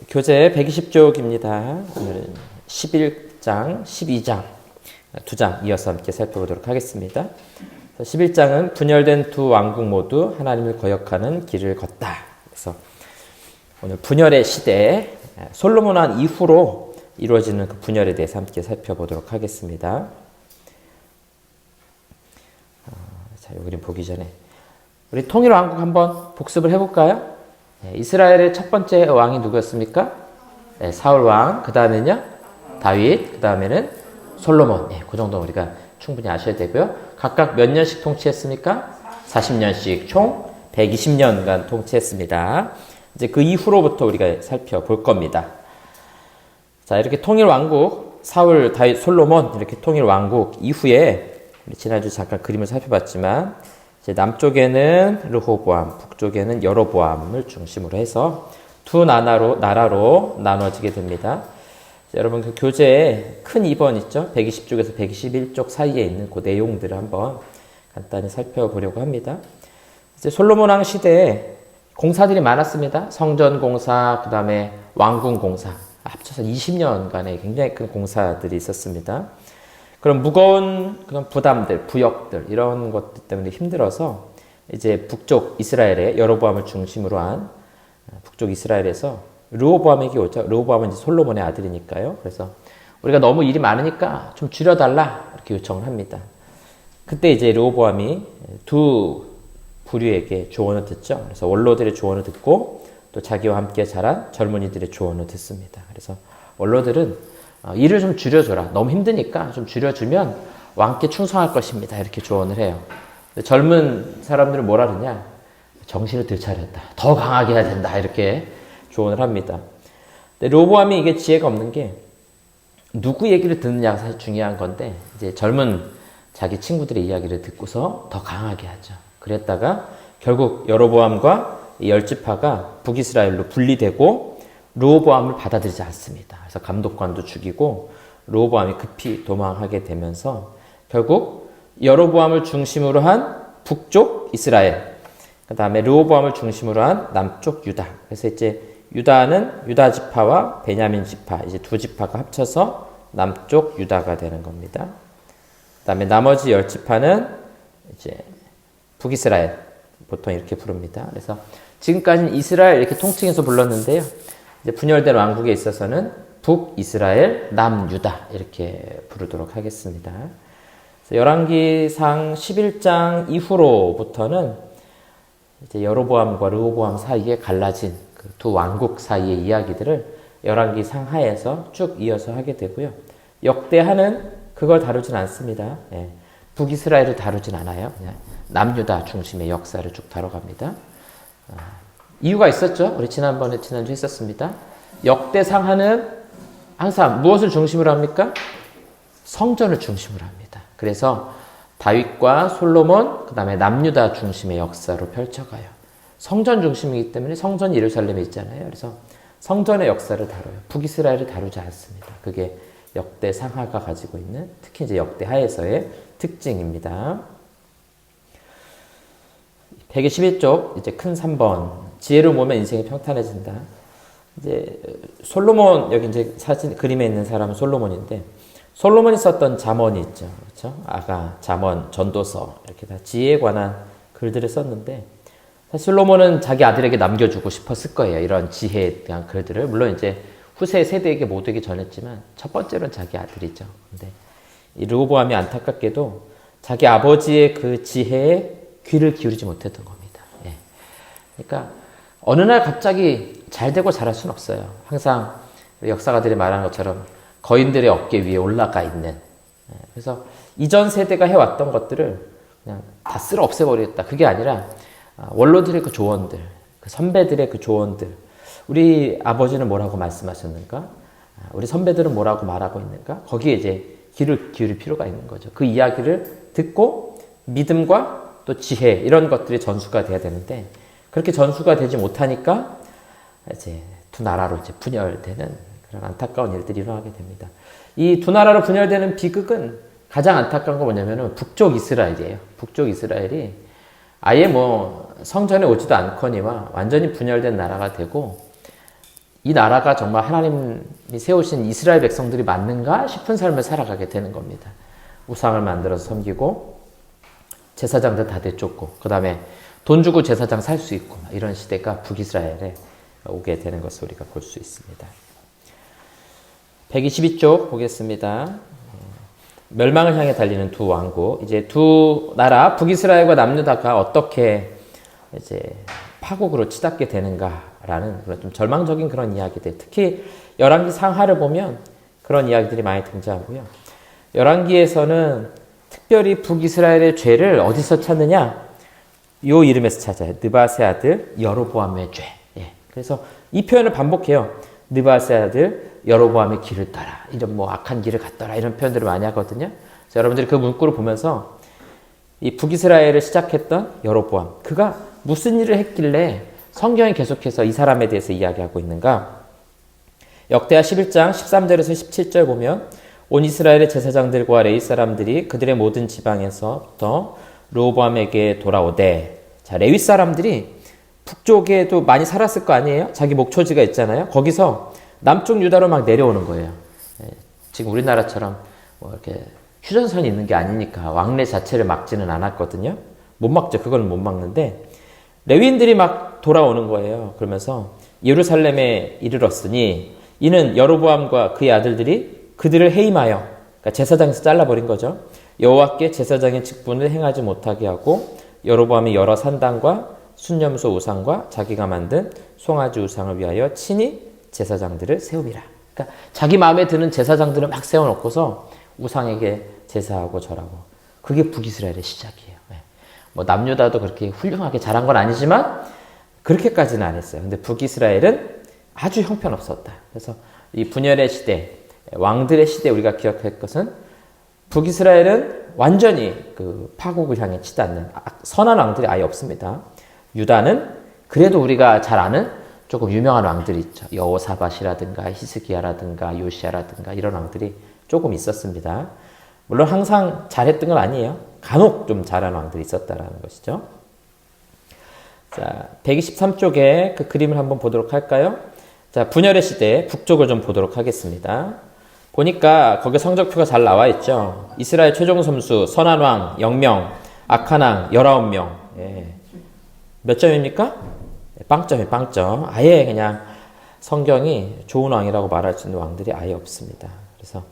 교재 120쪽입니다. 오늘은 11장, 12장 두 장 이어서 함께 살펴보도록 하겠습니다. 11장은 분열된 두 왕국 모두 하나님을 거역하는 길을 걷다. 그래서 오늘 분열의 시대, 솔로몬 왕 이후로 이루어지는 그 분열에 대해서 함께 살펴보도록 하겠습니다. 자, 여기 보기 전에 우리 통일 왕국 한번 복습을 해볼까요? 이스라엘의 첫 번째 왕이 누구였습니까? 사울 왕, 그 다음에는요 다윗, 그 다음에는 솔로몬. 그 정도 우리가 충분히 아셔야 되고요. 각각 몇 년씩 통치했습니까? 40년씩 총 120년간 통치했습니다. 이제 그 이후로부터 우리가 살펴볼 겁니다. 자, 이렇게 통일 왕국, 사울, 다윗, 솔로몬 이렇게 통일 왕국 이후에 우리 지난주 잠깐 그림을 살펴봤지만 이제 남쪽에는 르호보암, 북쪽에는 여로보암을 중심으로 해서 두 나라로 나눠지게 됩니다. 자, 여러분 그 교재에 큰 2번 있죠? 120쪽에서 121쪽 사이에 있는 그 내용들을 한번 간단히 살펴보려고 합니다. 이제 솔로몬 왕 시대에 공사들이 많았습니다. 성전 공사, 그 다음에 왕궁 공사, 합쳐서 20년간의 굉장히 큰 공사들이 있었습니다. 그런 무거운 그런 부담들, 부역들 이런 것들 때문에 힘들어서 이제 북쪽 이스라엘의 여로보암을 중심으로 한 북쪽 이스라엘에서 르호보암에게 오죠. 르호보암은 이제 솔로몬의 아들이니까요. 그래서 우리가 너무 일이 많으니까 좀 줄여달라 이렇게 요청을 합니다. 그때 이제 르호보암이 두 부류에게 조언을 듣죠. 그래서 원로들의 조언을 듣고 또 자기와 함께 자란 젊은이들의 조언을 듣습니다. 그래서 원로들은 일을 좀 줄여줘라. 너무 힘드니까 좀 줄여주면 왕께 충성할 것입니다. 이렇게 조언을 해요. 젊은 사람들은 뭐라 그러냐? 정신을 되찾았다. 더 강하게 해야 된다. 이렇게 조언을 합니다. 근데 르호보암이 이게 지혜가 없는 게 누구 얘기를 듣느냐가 사실 중요한 건데 이제 젊은 자기 친구들의 이야기를 듣고서 더 강하게 하죠. 그랬다가 결국 여로보암과 이 열지파가 북이스라엘로 분리되고 르호보암을 받아들이지 않습니다. 그래서 감독관도 죽이고 르호보암이 급히 도망하게 되면서 결국 여로보암을 중심으로 한 북쪽 이스라엘, 그 다음에 르호보암을 중심으로 한 남쪽 유다. 그래서 이제 유다는 유다 지파와 베냐민 지파, 이제 두 지파가 합쳐서 남쪽 유다가 되는 겁니다. 그 다음에 나머지 열 지파는 이제 북이스라엘, 보통 이렇게 부릅니다. 그래서 지금까지는 이스라엘 이렇게 통칭해서 불렀는데요. 이제 분열된 왕국에 있어서는 북이스라엘, 남유다 이렇게 부르도록 하겠습니다. 열왕기상 11장 이후로부터는 이제 여로보암과 르호보암 사이에 갈라진 그 두 왕국 사이의 이야기들을 열왕기상 하에서 쭉 이어서 하게 되고요. 역대하는 그걸 다루진 않습니다. 북이스라엘을 다루진 않아요. 그냥 남유다 중심의 역사를 쭉 다뤄갑니다. 이유가 있었죠. 우리 지난주 했었습니다. 역대상하는 항상 무엇을 중심으로 합니까? 성전을 중심으로 합니다. 그래서 다윗과 솔로몬, 그 다음에 남유다 중심의 역사로 펼쳐가요. 성전 중심이기 때문에 성전이 예루살렘에 있잖아요. 그래서 성전의 역사를 다뤄요. 북이스라엘을 다루지 않습니다. 그게 역대상하가 가지고 있는 특히 이제 역대하에서의 특징입니다. 121쪽 이제 큰 3번 지혜를 모으면 인생이 평탄해진다. 이제 솔로몬, 여기 이제 사진 그림에 있는 사람은 솔로몬인데 솔로몬이 썼던 잠언이 있죠. 그렇죠? 아가, 잠언, 전도서 이렇게 다 지혜에 관한 글들을 썼는데 사실 솔로몬은 자기 아들에게 남겨주고 싶었을 거예요. 이런 지혜에 대한 글들을. 물론 이제 후세 세대에게 모두에게 전했지만 첫 번째로는 자기 아들이죠. 근데 이 르호보암이 안타깝게도 자기 아버지의 그 지혜에 귀를 기울이지 못했던 겁니다. 그러니까 어느 날 갑자기 잘 되고 잘할 수는 없어요. 항상 역사가들이 말하는 것처럼 거인들의 어깨 위에 올라가 있는. 그래서 이전 세대가 해왔던 것들을 그냥 다 쓸어 없애버리겠다. 그게 아니라 원로들의 그 조언들, 그 선배들의 그 조언들. 우리 아버지는 뭐라고 말씀하셨는가? 우리 선배들은 뭐라고 말하고 있는가? 거기에 이제 귀를 기울일 필요가 있는 거죠. 그 이야기를 듣고 믿음과 또 지혜 이런 것들이 전수가 돼야 되는데 그렇게 전수가 되지 못하니까 이제 두 나라로 이제 분열되는 그런 안타까운 일들이 일어나게 됩니다. 이 두 나라로 분열되는 비극은 가장 안타까운 건 뭐냐면은 북쪽 이스라엘이에요. 북쪽 이스라엘이 아예 뭐 성전에 오지도 않거니와 완전히 분열된 나라가 되고 이 나라가 정말 하나님이 세우신 이스라엘 백성들이 맞는가 싶은 삶을 살아가게 되는 겁니다. 우상을 만들어서 섬기고 제사장들 다 내쫓고 그 다음에 돈 주고 제사장 살 수 있고 이런 시대가 북이스라엘에 오게 되는 것을 우리가 볼 수 있습니다. 122쪽 보겠습니다. 멸망을 향해 달리는 두 왕국. 이제 두 나라 북이스라엘과 남유다가 어떻게 이제 파국으로 치닫게 되는가라는 그런 좀 절망적인 그런 이야기들. 특히 열왕기 상하를 보면 그런 이야기들이 많이 등장하고요. 열왕기에서는 특별히 북이스라엘의 죄를 어디서 찾느냐? 요 이름에서 찾아요. 느바세 아들 여로보암의 죄. 예. 그래서 이 표현을 반복해요. 느바세 아들 여로보암의 길을 따라. 이런 뭐 악한 길을 갔더라. 이런 표현들을 많이 하거든요. 그래서 여러분들이 그 문구를 보면서 이 북이스라엘을 시작했던 여로보암. 그가 무슨 일을 했길래 성경이 계속해서 이 사람에 대해서 이야기하고 있는가? 역대하 11장 13절에서 17절 보면 온 이스라엘의 제사장들과 레위 사람들이 그들의 모든 지방에서부터 르호보암에게 돌아오되, 자, 레위 사람들이 북쪽에도 많이 살았을 거 아니에요? 자기 목초지가 있잖아요. 거기서 남쪽 유다로 막 내려오는 거예요. 지금 우리나라처럼 뭐 이렇게 휴전선이 있는 게 아니니까 왕래 자체를 막지는 않았거든요. 못 막죠. 그건 못 막는데 레위인들이 막 돌아오는 거예요. 그러면서 예루살렘에 이르렀으니 이는 여로보암과 그의 아들들이 그들을 해임하여, 그러니까 제사장에서 잘라버린 거죠. 여호와께 제사장의 직분을 행하지 못하게 하고 여로보암이 여러 산당과 순념소 우상과 자기가 만든 송아지 우상을 위하여 친히 제사장들을 세웁니다. 그러니까 자기 마음에 드는 제사장들을 막 세워놓고서 우상에게 제사하고 절하고, 그게 북이스라엘의 시작이에요. 뭐 남유다도 그렇게 훌륭하게 잘한 건 아니지만 그렇게까지는 안 했어요. 근데 북이스라엘은 아주 형편없었다. 그래서 이 분열의 시대, 왕들의 시대 우리가 기억할 것은 북이스라엘은 완전히 그 파국을 향해 치닫는 선한 왕들이 아예 없습니다. 유다는 그래도 우리가 잘 아는 조금 유명한 왕들이 있죠. 여호사밧이라든가 히스기야라든가 요시야라든가 이런 왕들이 조금 있었습니다. 물론 항상 잘했던 건 아니에요. 간혹 좀 잘한 왕들이 있었다라는 것이죠. 자, 123쪽에 그 그림을 한번 보도록 할까요? 자, 분열의 시대 북쪽을 좀 보도록 하겠습니다. 보니까 거기 성적표가 잘 나와 있죠. 이스라엘 최종 점수 선한 왕 0명, 악한 왕 19명. 예. 몇 점입니까? 빵점이 빵점. 아예 그냥 성경이 좋은 왕이라고 말할 수 있는 왕들이 아예 없습니다. 그래서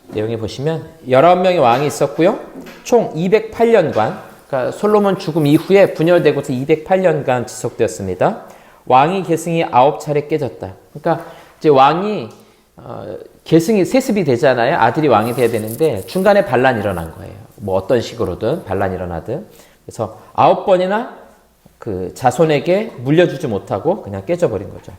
내용에 보시면 19명의 왕이 있었고요. 총 208년간, 그러니까 솔로몬 죽음 이후에 분열되고서 208년간 지속되었습니다. 왕위 계승이 9차례 깨졌다. 그러니까 이제 왕이 계승이 세습이 되잖아요. 아들이 왕이 돼야 되는데 중간에 반란이 일어난 거예요. 뭐 어떤 식으로든 반란이 일어나든. 그래서 9번이나 그 자손에게 물려주지 못하고 그냥 깨져버린 거죠.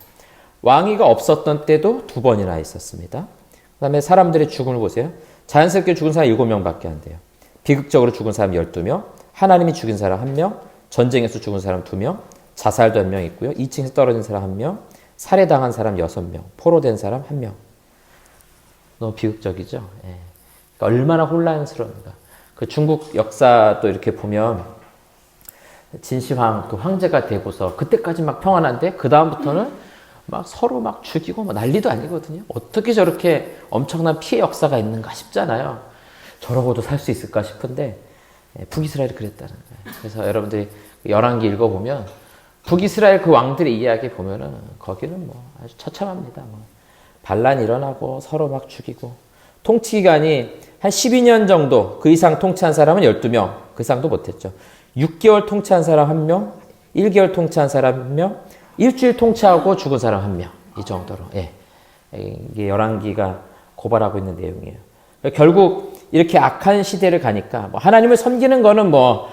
왕위가 없었던 때도 2번이나 있었습니다. 그 다음에 사람들의 죽음을 보세요. 자연스럽게 죽은 사람 7명밖에 안 돼요. 비극적으로 죽은 사람 12명, 하나님이 죽인 사람 1명, 전쟁에서 죽은 사람 2명, 자살도 1명 있고요. 2층에서 떨어진 사람 1명, 살해당한 사람 6명, 포로된 사람 1명. 너무 비극적이죠. 예. 그러니까 얼마나 혼란스러운가. 그 중국 역사도 이렇게 보면 진시황 그 황제가 되고서 그때까지 막 평안한데 그 다음부터는 막 서로 막 죽이고 뭐 난리도 아니거든요. 어떻게 저렇게 엄청난 피해 역사가 있는가 싶잖아요. 저러고도 살 수 있을까 싶은데 북이스라엘이 그랬다는 거예요. 그래서 여러분들이 열왕기 읽어보면 북이스라엘 그 왕들의 이야기 보면은 거기는 뭐 아주 처참합니다. 뭐 반란이 일어나고 서로 막 죽이고, 통치 기간이 한 12년 정도 그 이상 통치한 사람은 12명, 그 이상도 못했죠. 6개월 통치한 사람 1명, 1개월 통치한 사람 1명, 일주일 통치하고 죽은 사람 1명, 이 정도로. 예. 이게 열왕기가 고발하고 있는 내용이에요. 결국 이렇게 악한 시대를 가니까 뭐 하나님을 섬기는 거는 뭐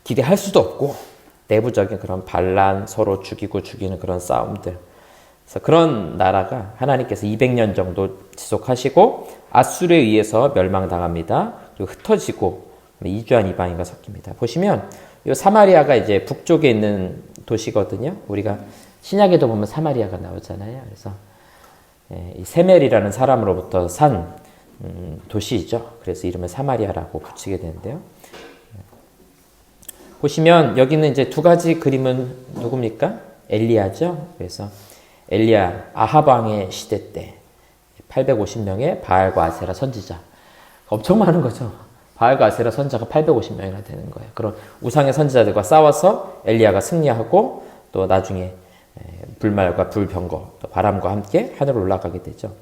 기대할 수도 없고, 내부적인 그런 반란, 서로 죽이고 죽이는 그런 싸움들. 그래서 그런 나라가 하나님께서 200년 정도 지속하시고 아수르에 의해서 멸망당합니다. 그리고 흩어지고 이주한 이방인과 섞입니다. 보시면 이 사마리아가 이제 북쪽에 있는 도시거든요. 우리가 신약에도 보면 사마리아가 나오잖아요. 그래서 이 세멜이라는 사람으로부터 산 도시이죠. 그래서 이름을 사마리아라고 붙이게 되는데요. 보시면 여기는 이제 두 가지 그림은 누굽니까? 엘리야죠. 그래서 엘리야 아합 왕의 시대 때 850명의 바알과 아세라 선지자. 엄청 많은 거죠. 바알과 아세라 선지자가 850명이나 되는 거예요. 그런 우상의 선지자들과 싸워서 엘리야가 승리하고 또 나중에 불말과 불병거, 또 바람과 함께 하늘로 올라가게 되죠.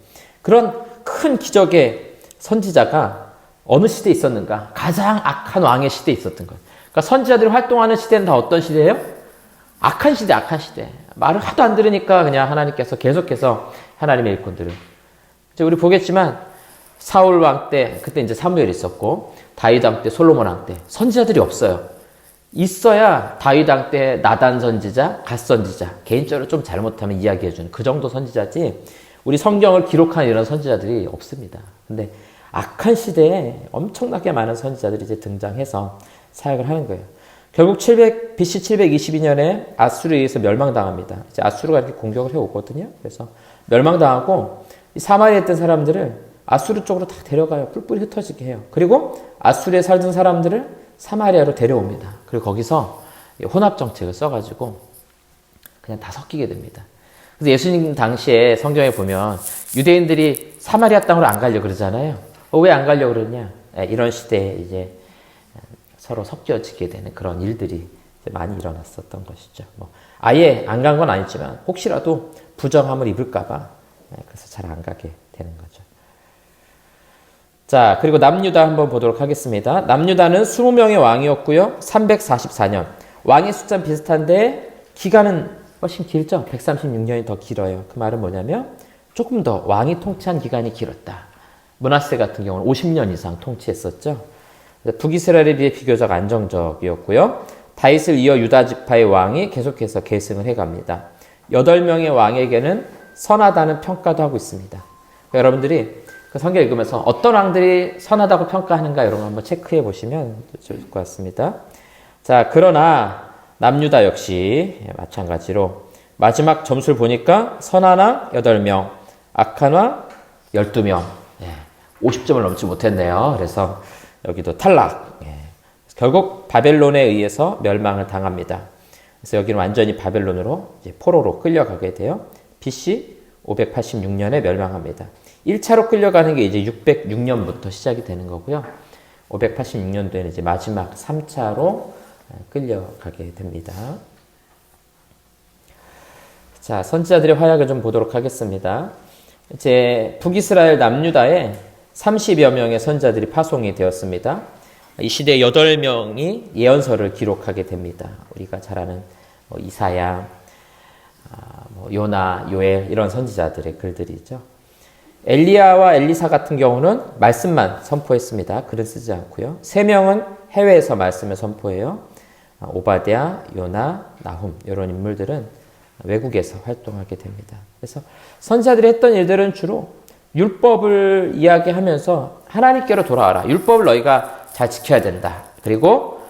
그런 큰 기적의 선지자가 어느 시대에 있었는가? 가장 악한 왕의 시대에 있었던 거예요. 그러니까 선지자들이 활동하는 시대는 다 어떤 시대예요? 악한 시대, 악한 시대. 말을 하도 안 들으니까 그냥 하나님께서 계속해서 하나님의 일꾼들을. 이제 우리 보겠지만 사울 왕 때, 그때 이제 사무엘이 있었고, 다윗 왕 때, 솔로몬 왕 때, 선지자들이 없어요. 있어야 다윗 왕 때 나단 선지자, 갓 선지자, 개인적으로 좀 잘못하면 이야기해주는 그 정도 선지자지, 우리 성경을 기록한 이런 선지자들이 없습니다. 근데 악한 시대에 엄청나게 많은 선지자들이 이제 등장해서 사역을 하는 거예요. 결국 BC 722년에 아수르에 의해서 멸망당합니다. 이제 아수르가 이렇게 공격을 해오거든요. 그래서 멸망당하고 이 사마리아에 있던 사람들을 아수르 쪽으로 다 데려가요. 뿔뿔이 흩어지게 해요. 그리고 아수르에 살던 사람들을 사마리아로 데려옵니다. 그리고 거기서 혼합 정책을 써가지고 그냥 다 섞이게 됩니다. 그래서 예수님 당시에 성경에 보면 유대인들이 사마리아 땅으로 안 가려고 그러잖아요. 왜 안 가려고 그러냐? 이런 시대에 이제 서로 섞여지게 되는 그런 일들이 많이 일어났었던 것이죠. 뭐 아예 안 간 건 아니지만 혹시라도 부정함을 입을까봐 그래서 잘 안 가게 되는 거죠. 자, 그리고 남유다 한번 보도록 하겠습니다. 남유다는 20명의 왕이었고요. 344년. 왕의 숫자는 비슷한데 기간은 훨씬 길죠. 136년이 더 길어요. 그 말은 뭐냐면 조금 더 왕이 통치한 기간이 길었다. 므낫세 같은 경우는 50년 이상 통치했었죠. 북이스라엘에 비해 비교적 안정적이었고요. 다윗을 이어 유다 지파의 왕이 계속해서 계승을 해갑니다. 8명의 왕에게는 선하다는 평가도 하고 있습니다. 여러분들이 그 성경 읽으면서 어떤 왕들이 선하다고 평가하는가 이런 거 한번 체크해 보시면 좋을 것 같습니다. 자, 그러나 남유다 역시 마찬가지로 마지막 점수를 보니까 선한 왕 8명, 악한 왕 12명. 50점을 넘지 못했네요. 그래서 여기도 탈락. 결국 바벨론에 의해서 멸망을 당합니다. 그래서 여기는 완전히 바벨론으로 이제 포로로 끌려가게 돼요. BC 586년에 멸망합니다. 1차로 끌려가는 게 이제 606년부터 시작이 되는 거고요. 586년도에는 이제 마지막 3차로 끌려가게 됩니다. 자, 선지자들의 활약을 좀 보도록 하겠습니다. 이제 북이스라엘 남유다에 30여 명의 선지자들이 파송이 되었습니다. 이 시대에 8명이 예언서를 기록하게 됩니다. 우리가 잘 아는 이사야, 요나, 요엘 이런 선지자들의 글들이죠. 엘리야와 엘리사 같은 경우는 말씀만 선포했습니다. 글은 쓰지 않고요. 3명은 해외에서 말씀을 선포해요. 오바댜, 요나, 나훔 이런 인물들은 외국에서 활동하게 됩니다. 그래서 선지자들이 했던 일들은 주로 율법을 이야기하면서 하나님께로 돌아와라. 율법을 너희가 잘 지켜야 된다. 그리고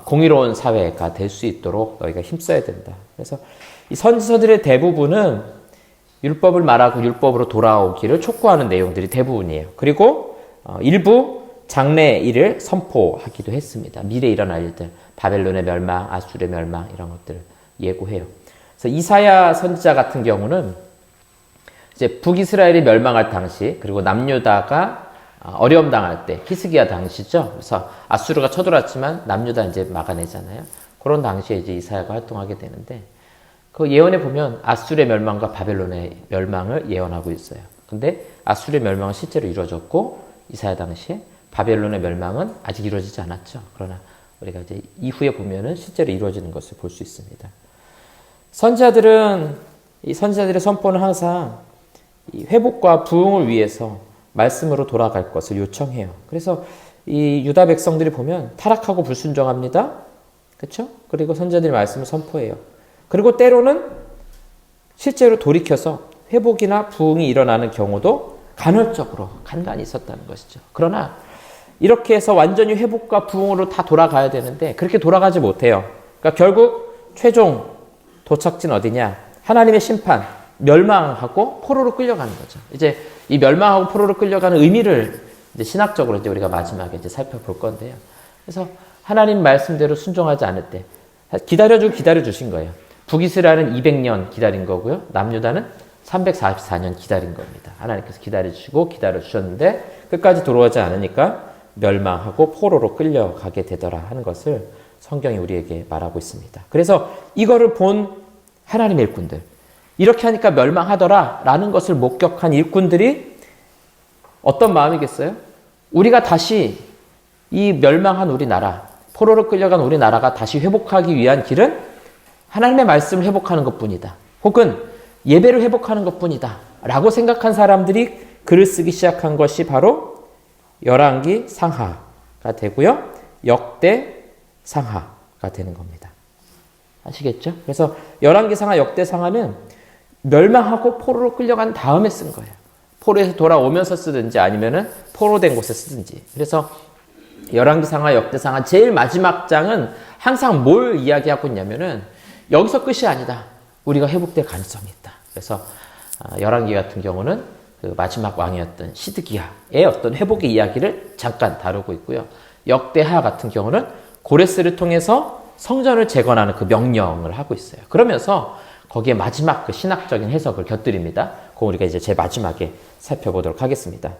공의로운 사회가 될 수 있도록 너희가 힘써야 된다. 그래서 이 선지서들의 대부분은 율법을 말하고 율법으로 돌아오기를 촉구하는 내용들이 대부분이에요. 그리고 일부 장래의 일을 선포하기도 했습니다. 미래에 일어날 일들, 바벨론의 멸망, 아수르의 멸망 이런 것들을 예고해요. 그래서 이사야 선지자 같은 경우는 이제 북이스라엘이 멸망할 당시, 그리고 남유다가 어려움 당할 때, 히스기야 당시죠. 그래서 아수르가 쳐들어왔지만 남유다 이제 막아내잖아요. 그런 당시에 이제 이사야가 활동하게 되는데, 그 예언에 보면 아수르의 멸망과 바벨론의 멸망을 예언하고 있어요. 근데 아수르의 멸망은 실제로 이루어졌고, 이사야 당시에 바벨론의 멸망은 아직 이루어지지 않았죠. 그러나 우리가 이제 이후에 보면은 실제로 이루어지는 것을 볼 수 있습니다. 이 선지자들의 선포는 항상 이 회복과 부흥을 위해서 말씀으로 돌아갈 것을 요청해요. 그래서 이 유다 백성들이 보면 타락하고 불순종합니다. 그렇죠? 그리고 선지자들이 말씀을 선포해요. 그리고 때로는 실제로 돌이켜서 회복이나 부흥이 일어나는 경우도 간헐적으로 간간히 있었다는 것이죠. 그러나 이렇게 해서 완전히 회복과 부흥으로 다 돌아가야 되는데 그렇게 돌아가지 못해요. 그러니까 결국 최종 도착지는 어디냐? 하나님의 심판, 멸망하고 포로로 끌려가는 거죠. 이제 이 멸망하고 포로로 끌려가는 의미를 이제 신학적으로 이제 우리가 마지막에 이제 살펴볼 건데요. 그래서 하나님 말씀대로 순종하지 않을 때 기다려주신 거예요. 북이스라엘은 200년 기다린 거고요. 남유다는 344년 기다린 겁니다. 하나님께서 기다려주셨는데 끝까지 돌아오지 않으니까 멸망하고 포로로 끌려가게 되더라 하는 것을 성경이 우리에게 말하고 있습니다. 그래서 이거를 본 하나님의 일꾼들, 이렇게 하니까 멸망하더라 라는 것을 목격한 일꾼들이 어떤 마음이겠어요? 우리가 다시 이 멸망한 우리나라, 포로로 끌려간 우리나라가 다시 회복하기 위한 길은 하나님의 말씀을 회복하는 것뿐이다. 혹은 예배를 회복하는 것뿐이다. 라고 생각한 사람들이 글을 쓰기 시작한 것이 바로 열왕기 상하가 되고요. 역대 상하가 되는 겁니다. 아시겠죠? 그래서 열왕기 상하, 역대 상하는 멸망하고 포로로 끌려간 다음에 쓴 거예요. 포로에서 돌아오면서 쓰든지 아니면은 포로된 곳에 쓰든지. 그래서 열왕기 상하, 역대 상하 제일 마지막 장은 항상 뭘 이야기하고 있냐면은 여기서 끝이 아니다. 우리가 회복될 가능성이 있다. 그래서 열왕기 같은 경우는 그 마지막 왕이었던 시드기야의 어떤 회복의 이야기를 잠깐 다루고 있고요. 역대하 같은 경우는 고레스를 통해서 성전을 재건하는 그 명령을 하고 있어요. 그러면서 거기에 마지막 그 신학적인 해석을 곁들입니다. 그거 우리가 이제 제일 마지막에 살펴보도록 하겠습니다.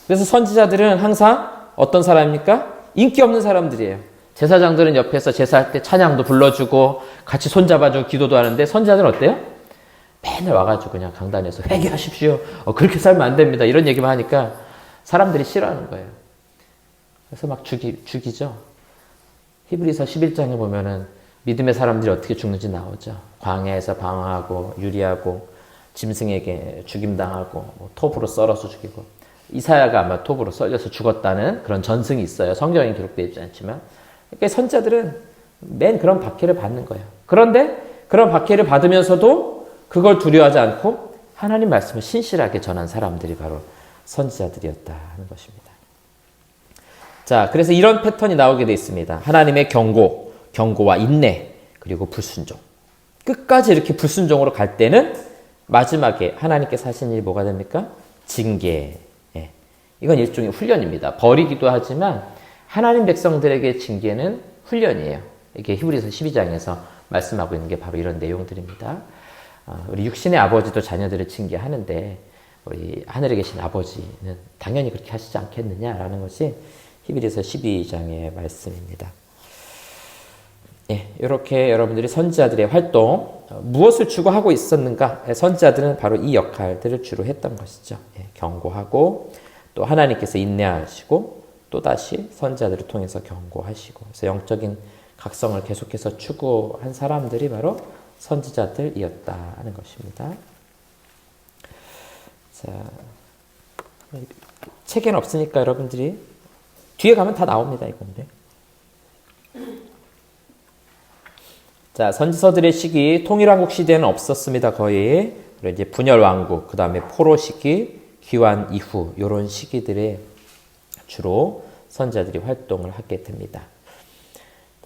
그래서 선지자들은 항상 어떤 사람입니까? 인기 없는 사람들이에요. 제사장들은 옆에서 제사할 때 찬양도 불러주고 같이 손잡아주고 기도도 하는데 선지자들은 어때요? 맨날 와가지고 그냥 강단에서 회개하십시오. 그렇게 살면 안 됩니다. 이런 얘기만 하니까 사람들이 싫어하는 거예요. 그래서 막 죽이죠. 히브리서 11장에 보면은 믿음의 사람들이 어떻게 죽는지 나오죠. 광야에서 방황하고 유리하고 짐승에게 죽임당하고 뭐 톱으로 썰어서 죽이고 이사야가 아마 톱으로 썰려서 죽었다는 그런 전승이 있어요. 성경에 기록되어 있지 않지만 그러니까 선지자들은 맨 그런 박해를 받는 거예요. 그런데 그런 박해를 받으면서도 그걸 두려워하지 않고 하나님 말씀을 신실하게 전한 사람들이 바로 선지자들이었다 하는 것입니다. 자, 그래서 이런 패턴이 나오게 되어 있습니다. 하나님의 경고와 인내, 그리고 불순종. 끝까지 이렇게 불순종으로 갈 때는 마지막에 하나님께서 하신 일이 뭐가 됩니까? 징계. 이건 일종의 훈련입니다. 버리기도 하지만 하나님 백성들에게 징계는 훈련이에요. 이게 히브리서 12장에서 말씀하고 있는 게 바로 이런 내용들입니다. 우리 육신의 아버지도 자녀들을 징계하는데 우리 하늘에 계신 아버지는 당연히 그렇게 하시지 않겠느냐라는 것이 히브리서 12장의 말씀입니다. 이렇게 여러분들이 선지자들의 활동, 무엇을 주고 하고 있었는가? 선지자들은 바로 이 역할들을 주로 했던 것이죠. 경고하고 또 하나님께서 인내하시고 또다시 선지자들을 통해서 경고하시고 그래서 영적인 각성을 계속해서 추구한 사람들이 바로 선지자들이었다 하는 것입니다. 자, 책에는 없으니까 여러분들이 뒤에 가면 다 나옵니다. 이건데. 자, 선지서들의 시기, 통일왕국 시대는 없었습니다. 거의. 그리고 이제 분열왕국, 그 다음에 포로 시기, 귀환 이후 이런 시기들에 주로 선지자들이 활동을 하게 됩니다.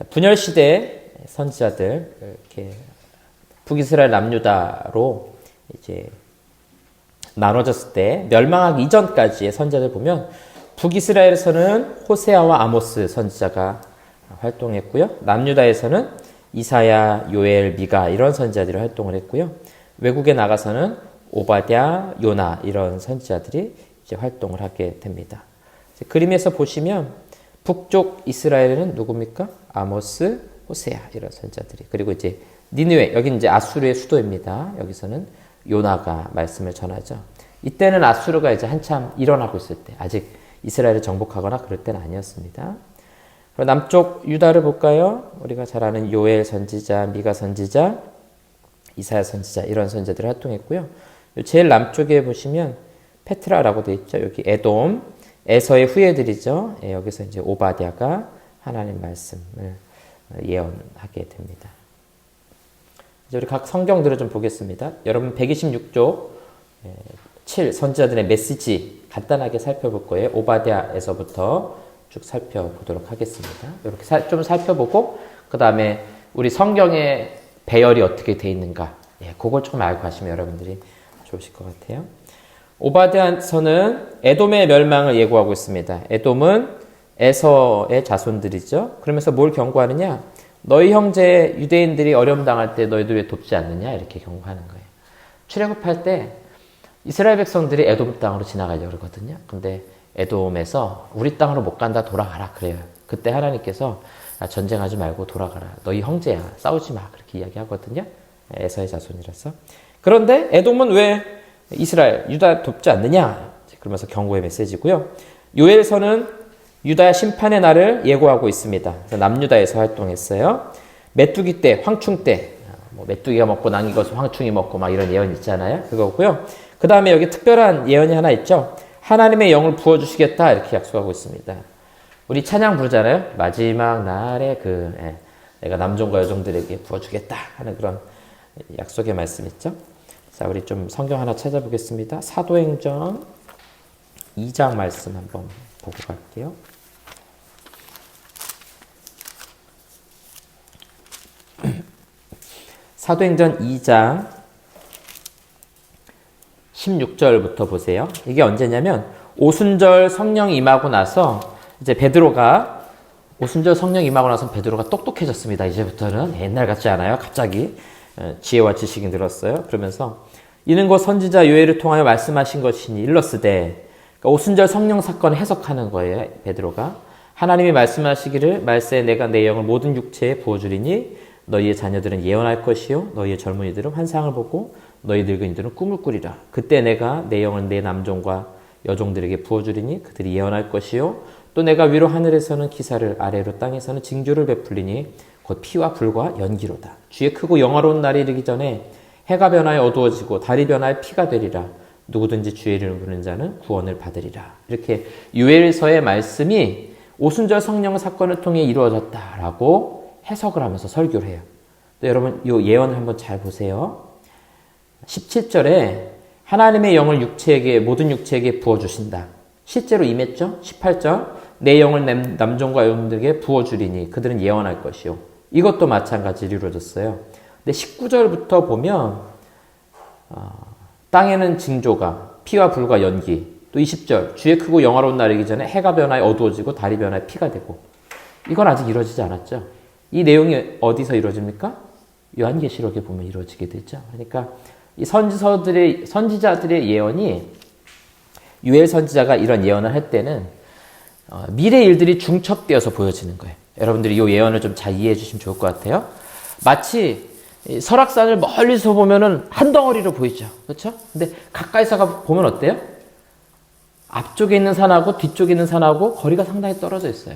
분열 시대 선지자들 이렇게 북이스라엘 남유다로 이제 나눠졌을 때 멸망하기 이전까지의 선지자들 보면 북이스라엘에서는 호세아와 아모스 선지자가 활동했고요. 남유다에서는 이사야, 요엘, 미가 이런 선지자들이 활동을 했고요. 외국에 나가서는 오바댜, 요나 이런 선지자들이 이제 활동을 하게 됩니다. 그림에서 보시면 북쪽 이스라엘은 누굽니까? 아모스, 호세아 이런 선지자들이. 그리고 이제 니느웨, 여기는 이제 아수르의 수도입니다. 여기서는 요나가 말씀을 전하죠. 이때는 아수르가 이제 한참 일어나고 있을 때, 아직 이스라엘을 정복하거나 그럴 때는 아니었습니다. 그리고 남쪽 유다를 볼까요? 우리가 잘 아는 요엘 선지자, 미가 선지자, 이사야 선지자 이런 선지자들이 활동했고요. 제일 남쪽에 보시면 페트라라고 되어 있죠. 여기 에돔, 에서의 후예들이죠. 여기서 이제 오바댜가 하나님 말씀을 예언하게 됩니다. 이제 우리 각 성경들을 좀 보겠습니다. 여러분 126쪽 7 선지자들의 메시지 간단하게 살펴볼 거예요. 오바댜에서부터 쭉 살펴보도록 하겠습니다. 이렇게 좀 살펴보고 그 다음에 우리 성경의 배열이 어떻게 돼 있는가 그걸 조금 알고 가시면 여러분들이 좋으실 것 같아요. 오바댜서는 에돔의 멸망을 예고하고 있습니다. 에돔은 에서의 자손들이죠. 그러면서 뭘 경고하느냐? 너희 형제 유대인들이 어려움 당할 때 너희들 왜 돕지 않느냐 이렇게 경고하는 거예요. 출애굽할 때 이스라엘 백성들이 에돔 땅으로 지나가려고 그러거든요. 근데 에돔에서 우리 땅으로 못 간다 돌아가라 그래요. 그때 하나님께서 전쟁하지 말고 돌아가라. 너희 형제야. 싸우지 마. 그렇게 이야기하거든요. 에서의 자손이라서. 그런데 에돔은 왜 이스라엘, 유다 돕지 않느냐? 그러면서 경고의 메시지고요. 요엘서는 유다 심판의 날을 예고하고 있습니다. 그래서 남유다에서 활동했어요. 메뚜기 때, 황충 때, 뭐 메뚜기가 먹고 낭이 거서 황충이 먹고 막 이런 예언 있잖아요. 그거고요. 그 다음에 여기 특별한 예언이 하나 있죠. 하나님의 영을 부어주시겠다 이렇게 약속하고 있습니다. 우리 찬양 부르잖아요. 마지막 날에 내가 남종과 여종들에게 부어주겠다 하는 그런 약속의 말씀 있죠. 자, 우리 좀 성경 하나 찾아보겠습니다. 사도행전 2장 말씀 한번 보고 갈게요. 사도행전 2장 16절부터 보세요. 이게 언제냐면 오순절 성령 임하고 나서 이제 베드로가 오순절 성령 임하고 나서 베드로가 똑똑해졌습니다. 이제부터는 옛날 같지 않아요. 갑자기 지혜와 지식이 늘었어요. 그러면서 이는 곧 선지자 요엘을 통하여 말씀하신 것이니 일러스되, 그러니까 오순절 성령 사건을 해석하는 거예요. 베드로가 하나님이 말씀하시기를 말세에 내가 내 영을 모든 육체에 부어주리니 너희의 자녀들은 예언할 것이요 너희의 젊은이들은 환상을 보고 너희 늙은이들은 꿈을 꾸리라. 그때 내가 내 영을 내 남종과 여종들에게 부어주리니 그들이 예언할 것이요 또 내가 위로 하늘에서는 기사를 아래로 땅에서는 징조를 베풀리니 곧 피와 불과 연기로다. 주의 크고 영화로운 날이 이르기 전에 해가 변하여 어두워지고 달이 변하여 피가 되리라. 누구든지 주의 이름을 부르는 자는 구원을 받으리라. 이렇게 요엘서의 말씀이 오순절 성령 사건을 통해 이루어졌다라고 해석을 하면서 설교를 해요. 또 여러분 이 예언을 한번 잘 보세요. 17절에 하나님의 영을 모든 육체에게 부어주신다. 실제로 임했죠. 18절 내 영을 남종과 여종들에게 부어주리니 그들은 예언할 것이요. 이것도 마찬가지로 이루어졌어요. 근데 19절부터 보면 땅에는 징조가 피와 불과 연기, 또 20절 주의 크고 영화로운 날이기 전에 해가 변하여 어두워지고 달이 변하여 피가 되고, 이건 아직 이루어지지 않았죠. 이 내용이 어디서 이루어집니까? 요한계시록에 보면 이루어지게 되죠. 그러니까 이 선지자들의 예언이 요엘 선지자가 이런 예언을 할 때는 미래 일들이 중첩되어서 보여지는 거예요. 여러분들이 이 예언을 좀 잘 이해해 주시면 좋을 것 같아요. 마치 설악산을 멀리서 보면은 한 덩어리로 보이죠. 그렇죠? 근데 가까이서 보면 어때요? 앞쪽에 있는 산하고 뒤쪽에 있는 산하고 거리가 상당히 떨어져 있어요.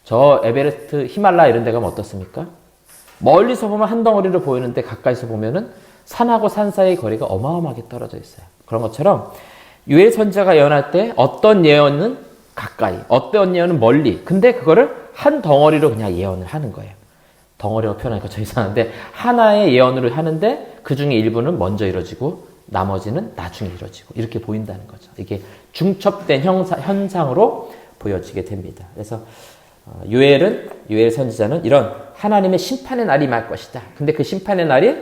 저 에베레스트, 히말라야 이런 데 가면 어떻습니까? 멀리서 보면 한 덩어리로 보이는데 가까이서 보면은 산하고 산 사이의 거리가 어마어마하게 떨어져 있어요. 그런 것처럼 요엘 선지자가 예언할 때 어떤 예언은 가까이, 어떤 예언은 멀리. 근데 그거를 한 덩어리로 그냥 예언을 하는 거예요. 덩어리로 표현하니까 좀 이상한데 하나의 예언으로 하는데 그 중에 일부는 먼저 이루어지고 나머지는 나중에 이루어지고 이렇게 보인다는 거죠. 이게 중첩된 현상으로 보여지게 됩니다. 그래서 요엘 선지자는 이런 하나님의 심판의 날이 말 것이다. 근데 그 심판의 날이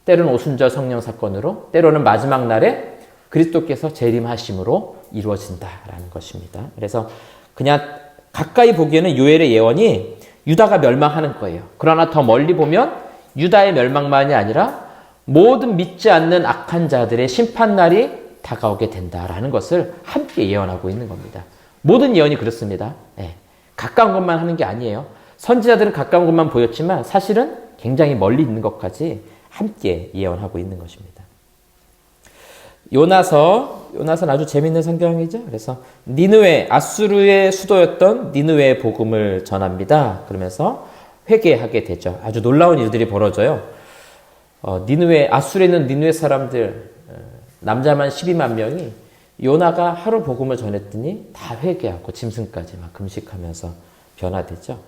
때로는 오순절 성령 사건으로, 때로는 마지막 날에 그리스도께서 재림하심으로 이루어진다라는 것입니다. 그래서 그냥 가까이 보기에는 요엘의 예언이 유다가 멸망하는 거예요. 그러나 더 멀리 보면 유다의 멸망만이 아니라 모든 믿지 않는 악한 자들의 심판날이 다가오게 된다라는 것을 함께 예언하고 있는 겁니다. 모든 예언이 그렇습니다. 네. 가까운 것만 하는 게 아니에요. 선지자들은 가까운 것만 보였지만 사실은 굉장히 멀리 있는 것까지 함께 예언하고 있는 것입니다. 요나서는 아주 재밌는 성경이죠. 그래서 니느웨, 아수르의 수도였던 니느웨의 복음을 전합니다. 그러면서 회개하게 되죠. 아주 놀라운 일들이 벌어져요. 아수르에 있는 니느웨 사람들, 남자만 12만 명이 요나가 하루 복음을 전했더니 다 회개하고 짐승까지 막 금식하면서 변화되죠.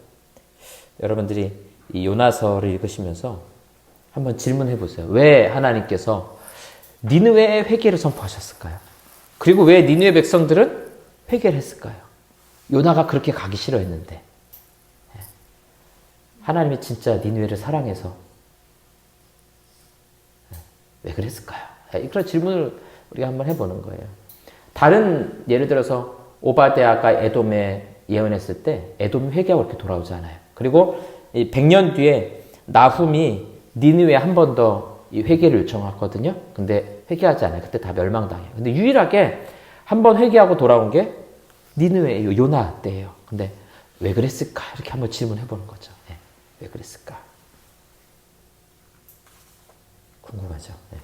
여러분들이 이 요나서를 읽으시면서 한번 질문해 보세요. 왜 하나님께서 니느웨의 회개를 선포하셨을까요? 그리고 왜 니느웨 백성들은 회개를 했을까요? 요나가 그렇게 가기 싫어했는데 하나님이 진짜 니느웨를 사랑해서 왜 그랬을까요? 그런 질문을 우리가 한번 해보는 거예요. 다른 예를 들어서 오바댜가 에돔에 예언했을 때 에돔이 회개하고 이렇게 돌아오지 않아요. 그리고 이 100년 뒤에 나훔이 니느웨에 한 번 더 이 회개를 요청했거든요. 근데 회개하지 않아요. 그때 다 멸망당해요. 근데 유일하게 한 번 회개하고 돌아온 게 니느웨 요나 때예요. 근데 왜 그랬을까? 이렇게 한번 질문해 보는 거죠. 네. 왜 그랬을까? 궁금하죠. 네.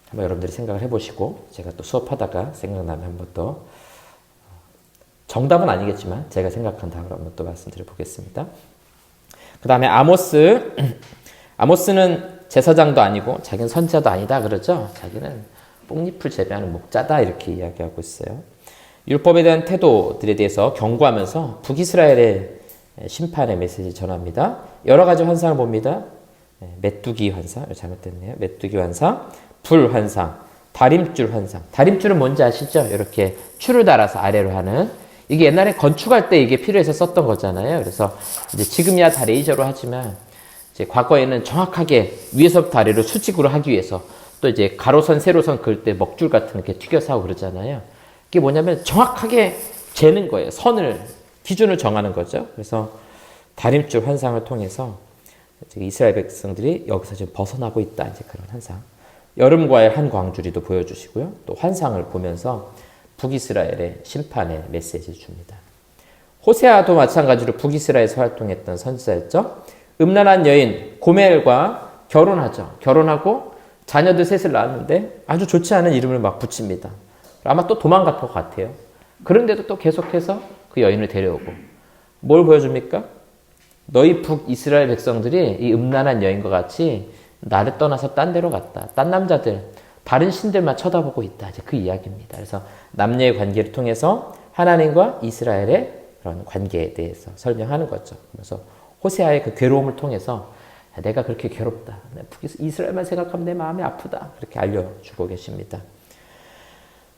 한번 여러분들이 생각을 해보시고 제가 또 수업하다가 생각나면 한번 또 정답은 아니겠지만 제가 생각한 답을 한번 또 말씀드려 보겠습니다. 그 다음에 아모스는 제사장도 아니고 자기는 선지자도 아니다 그러죠. 자기는 뽕잎을 재배하는 목자다 이렇게 이야기하고 있어요. 율법에 대한 태도들에 대해서 경고하면서 북이스라엘의 심판의 메시지를 전합니다. 여러 가지 환상을 봅니다. 메뚜기 환상, 잘못됐네요. 메뚜기 환상, 불 환상, 다림줄 환상. 다림줄은 뭔지 아시죠? 이렇게 줄을 달아서 아래로 하는. 이게 옛날에 건축할 때 이게 필요해서 썼던 거잖아요. 그래서 이제 지금이야 다 레이저로 하지만 이제 과거에는 정확하게 위에서부터 아래로 수직으로 하기 위해서 또 이제 가로선, 세로선 그을 때 먹줄 같은 이렇게 튀겨서 하고 그러잖아요. 이게 뭐냐면 정확하게 재는 거예요. 선을, 기준을 정하는 거죠. 그래서 다림줄 환상을 통해서 이스라엘 백성들이 여기서 지금 벗어나고 있다. 이제 그런 환상. 여름과의 한 광주리도 보여주시고요. 또 환상을 보면서 북이스라엘의 심판의 메시지를 줍니다. 호세아도 마찬가지로 북이스라엘에서 활동했던 선지자였죠. 음란한 여인 고멜과 결혼하죠. 결혼하고 자녀들 셋을 낳았는데 아주 좋지 않은 이름을 막 붙입니다. 아마 또 도망갈 것 같아요. 그런데도 또 계속해서 그 여인을 데려오고 뭘 보여줍니까? 너희 북이스라엘 백성들이 이 음란한 여인과 같이 나를 떠나서 딴 데로 갔다. 딴 남자들, 다른 신들만 쳐다보고 있다. 이제 그 이야기입니다. 그래서 남녀의 관계를 통해서 하나님과 이스라엘의 그런 관계에 대해서 설명하는 거죠. 그래서 호세아의 그 괴로움을 통해서 내가 그렇게 괴롭다. 이스라엘만 생각하면 내 마음이 아프다. 그렇게 알려주고 계십니다.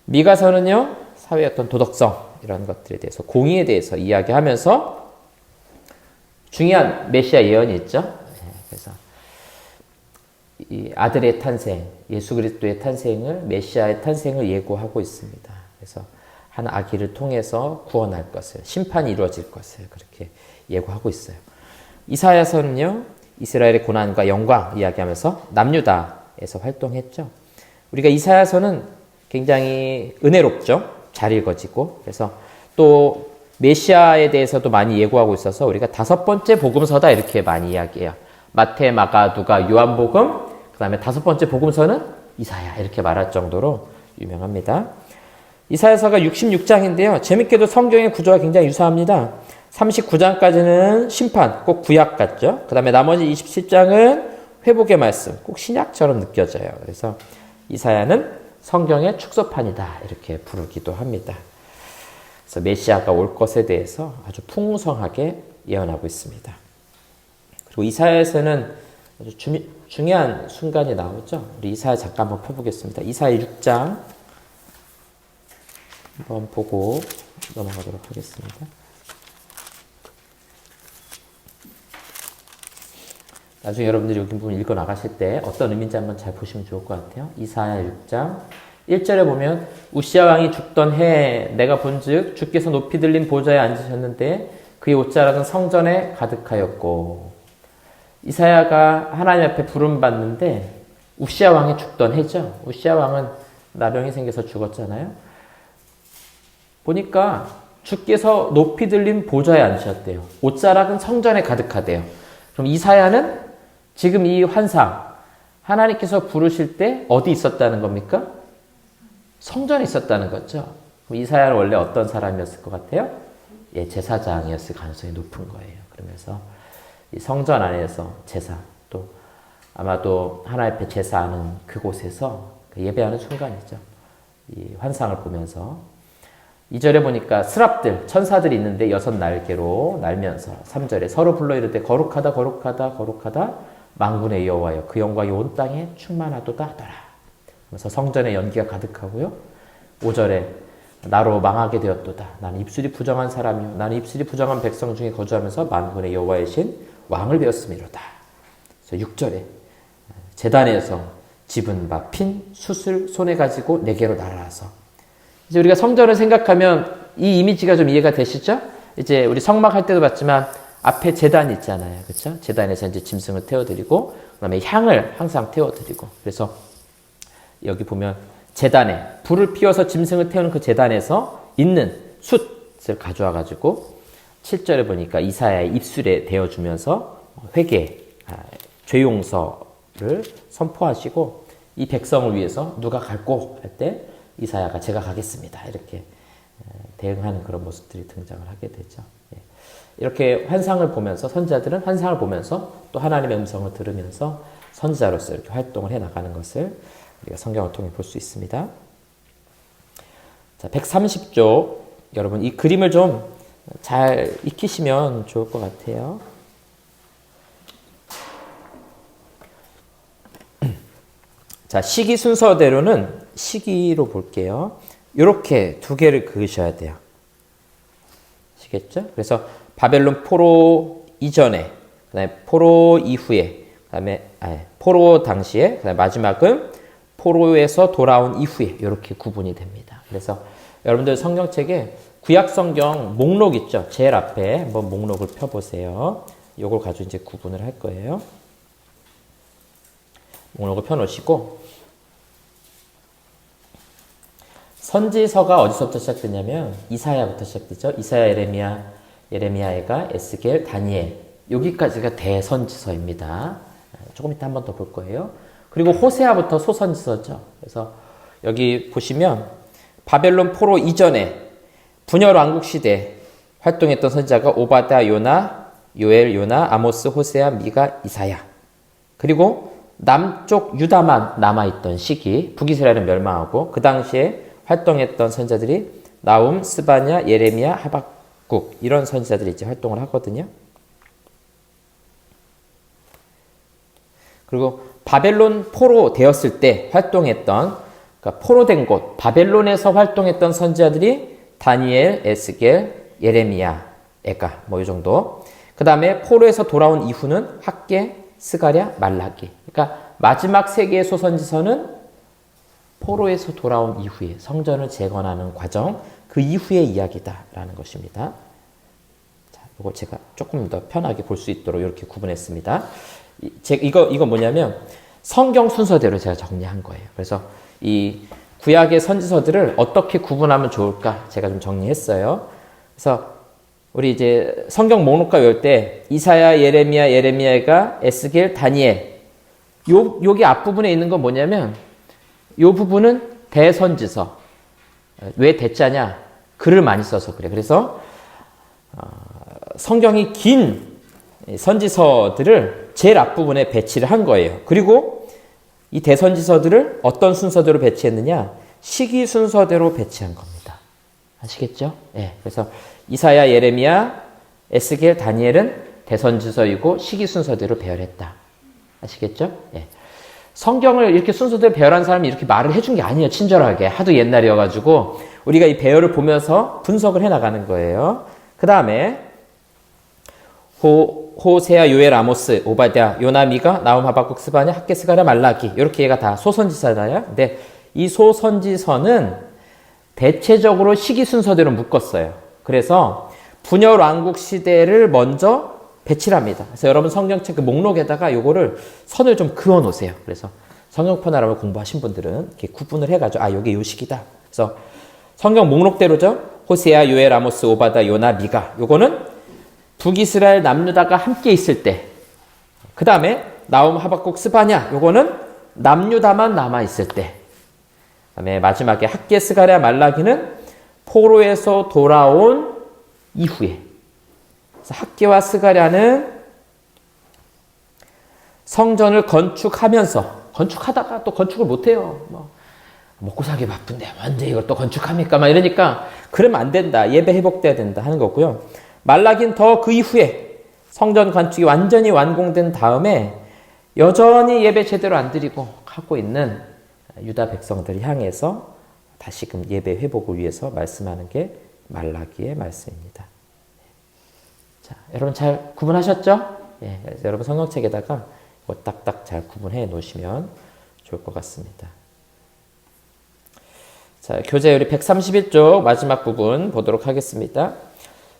미가서는요, 사회의 어떤 도덕성, 이런 것들에 대해서, 공의에 대해서 이야기하면서 중요한 메시아 예언이 있죠. 그래서 이 아들의 탄생, 예수 그리스도의 탄생을, 메시아의 탄생을 예고하고 있습니다. 그래서 한 아기를 통해서 구원할 것을, 심판이 이루어질 것을 그렇게 예고하고 있어요. 이사야서는요, 이스라엘의 고난과 영광 이야기하면서 남유다에서 활동했죠. 우리가 이사야서는 굉장히 은혜롭죠. 잘 읽어지고. 그래서 또 메시아에 대해서도 많이 예고하고 있어서 우리가 5번째 복음서다 이렇게 많이 이야기해요. 마태, 마가, 누가, 요한복음, 그 다음에 5번째 복음서는 이사야 이렇게 말할 정도로 유명합니다. 이사야서가 66장인데요. 재밌게도 성경의 구조가 굉장히 유사합니다. 39장까지는 심판, 꼭 구약 같죠. 그 다음에 나머지 27장은 회복의 말씀, 꼭 신약처럼 느껴져요. 그래서 이사야는 성경의 축소판이다 이렇게 부르기도 합니다. 그래서 메시아가 올 것에 대해서 아주 풍성하게 예언하고 있습니다. 그리고 이사야에서는 아주 중요한 순간이 나오죠. 우리 이사야 잠깐 한번 펴보겠습니다. 이사야 6장 한번 보고 넘어가도록 하겠습니다. 나중에 여러분들이 여기 부분 읽어 나가실 때 어떤 의미인지 한번 잘 보시면 좋을 것 같아요. 이사야 6장 1절에 보면 우시야 왕이 죽던 해에 내가 본즉 주께서 높이 들린 보좌에 앉으셨는데 그의 옷자락은 성전에 가득하였고. 이사야가 하나님 앞에 부름받는데 우시야 왕이 죽던 해죠. 우시야 왕은 나병이 생겨서 죽었잖아요. 보니까 주께서 높이 들린 보좌에 앉으셨대요. 옷자락은 성전에 가득하대요. 그럼 이사야는 지금 이 환상, 하나님께서 부르실 때 어디 있었다는 겁니까? 성전에 있었다는 거죠. 그럼 이사야는 원래 어떤 사람이었을 것 같아요? 예, 제사장이었을 가능성이 높은 거예요. 그러면서 이 성전 안에서 제사, 또 아마도 하나님 앞에 제사하는 그곳에서 예배하는 순간이죠. 이 환상을 보면서 2절에 보니까 스랍들, 천사들이 있는데 6날개로 날면서 3절에 서로 불러 이르되 거룩하다 거룩하다 거룩하다 만군의 여호와여 그 영광이 온 땅에 충만하도다 하더라. 그래서 성전에 연기가 가득하고요. 5절에 나로 망하게 되었도다. 나는 입술이 부정한 사람이요 나는 입술이 부정한 백성 중에 거주하면서 만군의 여호와의 신 왕을 배웠음이로다. 그래서 6절에 제단에서 집은 바 핀 숯을 손에 가지고 내게로 날아와서. 이제 우리가 성전을 생각하면 이 이미지가 좀 이해가 되시죠? 이제 우리 성막할 때도 봤지만 앞에 제단이 있잖아요. 그렇죠? 제단에서 이제 짐승을 태워드리고 그다음에 향을 항상 태워드리고 그래서 여기 보면 제단에 불을 피워서 짐승을 태우는 그 제단에서 있는 숯을 가져와 가지고 7절에 보니까 이사야의 입술에 대어주면서 회개, 죄 용서를 선포하시고 이 백성을 위해서 누가 갈고 할 때 이사야가 제가 가겠습니다. 이렇게 대응하는 그런 모습들이 등장을 하게 되죠. 이렇게 환상을 보면서 선지자들은 환상을 보면서 또 하나님의 음성을 들으면서 선지자로서 이렇게 활동을 해 나가는 것을 우리가 성경을 통해 볼 수 있습니다. 자, 130쪽 여러분 이 그림을 좀 잘 익히시면 좋을 것 같아요. 자, 시기 순서대로는 시기로 볼게요. 이렇게 두 개를 그으셔야 돼요. 아시겠죠? 그래서 바벨론 포로 이전에, 그다음에 포로 이후에, 그다음에 포로 당시에, 그다음에 마지막은 포로에서 돌아온 이후에 이렇게 구분이 됩니다. 그래서 여러분들 성경책에 구약 성경 목록 있죠? 제일 앞에 한번 목록을 펴보세요. 이걸 가지고 이제 구분을 할 거예요. 목록을 펴놓으시고 선지서가 어디서부터 시작되냐면 이사야부터 시작되죠. 이사야, 예레미야가 에스겔, 다니엘 여기까지가 대선지서입니다. 조금 이따 한 번 더 볼 거예요. 그리고 호세아부터 소선지서죠. 그래서 여기 보시면 바벨론 포로 이전에 분열 왕국 시대 활동했던 선지자가 오바댜, 요나, 요엘, 요나, 아모스, 호세아, 미가, 이사야. 그리고 남쪽 유다만 남아있던 시기, 북이스라엘은 멸망하고 그 당시에 활동했던 선지자들이 나움, 스바냐, 예레미야, 하박국 이런 선지자들이 이제 활동을 하거든요. 그리고 바벨론 포로 되었을 때 활동했던 그러니까 포로된 곳 바벨론에서 활동했던 선지자들이 다니엘, 에스겔, 예레미야, 에가 뭐 이 정도. 그 다음에 포로에서 돌아온 이후는 학개, 스가랴, 말라기. 그러니까 마지막 세 개의 소선지서는 포로에서 돌아온 이후에 성전을 재건하는 과정, 그 이후의 이야기다라는 것입니다. 자, 이거 제가 조금 더 편하게 볼 수 있도록 이렇게 구분했습니다. 이거 뭐냐면 성경 순서대로 제가 정리한 거예요. 그래서 이 구약의 선지서들을 어떻게 구분하면 좋을까 제가 좀 정리했어요. 그래서 우리 이제 성경 목록과 외울 때 이사야, 예레미야가 에스겔, 다니엘 여기 앞부분에 있는 건 뭐냐면 이 부분은 대선지서. 왜 대자냐? 글을 많이 써서 그래. 그래서 성경이 긴 선지서들을 제일 앞부분에 배치를 한 거예요. 그리고 이 대선지서들을 어떤 순서대로 배치했느냐? 시기 순서대로 배치한 겁니다. 아시겠죠? 네. 그래서 이사야, 예레미야, 에스겔, 다니엘은 대선지서이고 시기 순서대로 배열했다. 아시겠죠? 네. 성경을 이렇게 순서대로 배열한 사람이 이렇게 말을 해준 게 아니에요. 친절하게. 하도 옛날이어가지고 우리가 이 배열을 보면서 분석을 해나가는 거예요. 그 다음에 호세아, 요엘, 아모스, 오바댜, 요나, 미가, 나움, 하박국, 스바냐, 학개, 스가랴, 말라기 이렇게 얘가 다 소선지서잖아요. 근데 이 소선지서는 대체적으로 시기 순서대로 묶었어요. 그래서 분열 왕국 시대를 먼저 배치를 합니다. 그래서 여러분 성경책 그 목록에다가 요거를 선을 좀 그어 놓으세요. 그래서 성경편하라고 공부하신 분들은 이렇게 구분을 해가지고 요게 요 시기다. 그래서 성경 목록대로죠. 호세아, 요엘, 아모스, 오바댜, 요나, 미가 요거는 북이스라엘 남유다가 함께 있을 때, 그 다음에 나움, 하박국, 스바냐 요거는 남유다만 남아있을 때, 그 다음에 마지막에 학개, 스가랴, 말라기는 포로에서 돌아온 이후에. 그래서 학개와 스가랴는 성전을 건축하다가 또 건축을 못해요. 먹고 살기 바쁜데 언제 이걸 또 건축합니까? 막 이러니까 그러면 안 된다. 예배 회복돼야 된다 하는 거고요. 말라기는 더 그 이후에 성전 건축이 완전히 완공된 다음에 여전히 예배 제대로 안 드리고 하고 있는 유다 백성들을 향해서 다시금 예배 회복을 위해서 말씀하는 게 말라기의 말씀입니다. 자, 여러분 잘 구분하셨죠? 예, 그래서 여러분 성경책에다가 딱딱 잘 구분해 놓으시면 좋을 것 같습니다. 자, 교재 우리 131쪽 마지막 부분 보도록 하겠습니다.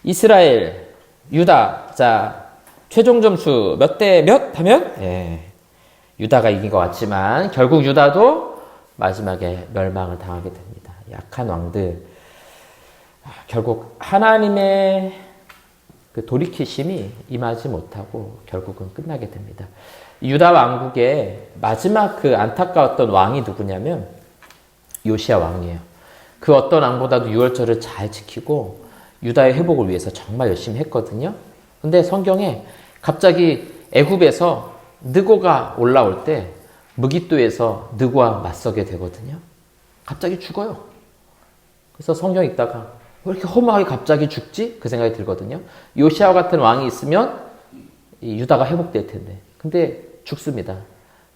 이스라엘 유다. 자, 최종 점수 몇 대 몇 하면? 예. 유다가 이긴 것 같지만 결국 유다도 마지막에 멸망을 당하게 됩니다. 약한 왕들. 결국 하나님의 그 돌이키심이 임하지 못하고 결국은 끝나게 됩니다. 유다 왕국의 마지막 그 안타까웠던 왕이 누구냐면 요시야 왕이에요. 그 어떤 왕보다도 유월절을 잘 지키고 유다의 회복을 위해서 정말 열심히 했거든요. 근데 성경에 갑자기 애굽에서 느고가 올라올 때 무깃도에서 느고와 맞서게 되거든요. 갑자기 죽어요. 그래서 성경 읽다가 왜 이렇게 허무하게 갑자기 죽지? 그 생각이 들거든요. 요시아와 같은 왕이 있으면 유다가 회복될 텐데. 근데 죽습니다.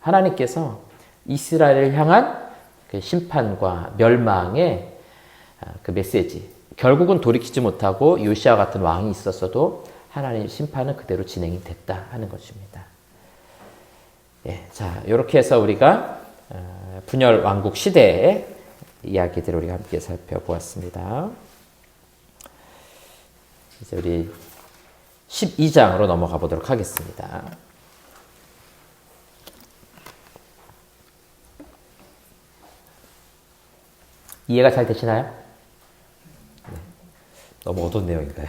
하나님께서 이스라엘을 향한 그 심판과 멸망의 그 메시지. 결국은 돌이키지 못하고 요시아와 같은 왕이 있었어도 하나님의 심판은 그대로 진행이 됐다 하는 것입니다. 예, 자, 이렇게 해서 우리가 분열 왕국 시대의 이야기들을 우리가 함께 살펴보았습니다. 이제 우리 12장으로 넘어가 보도록 하겠습니다. 이해가 잘 되시나요? 네. 너무 어두운 내용인가요?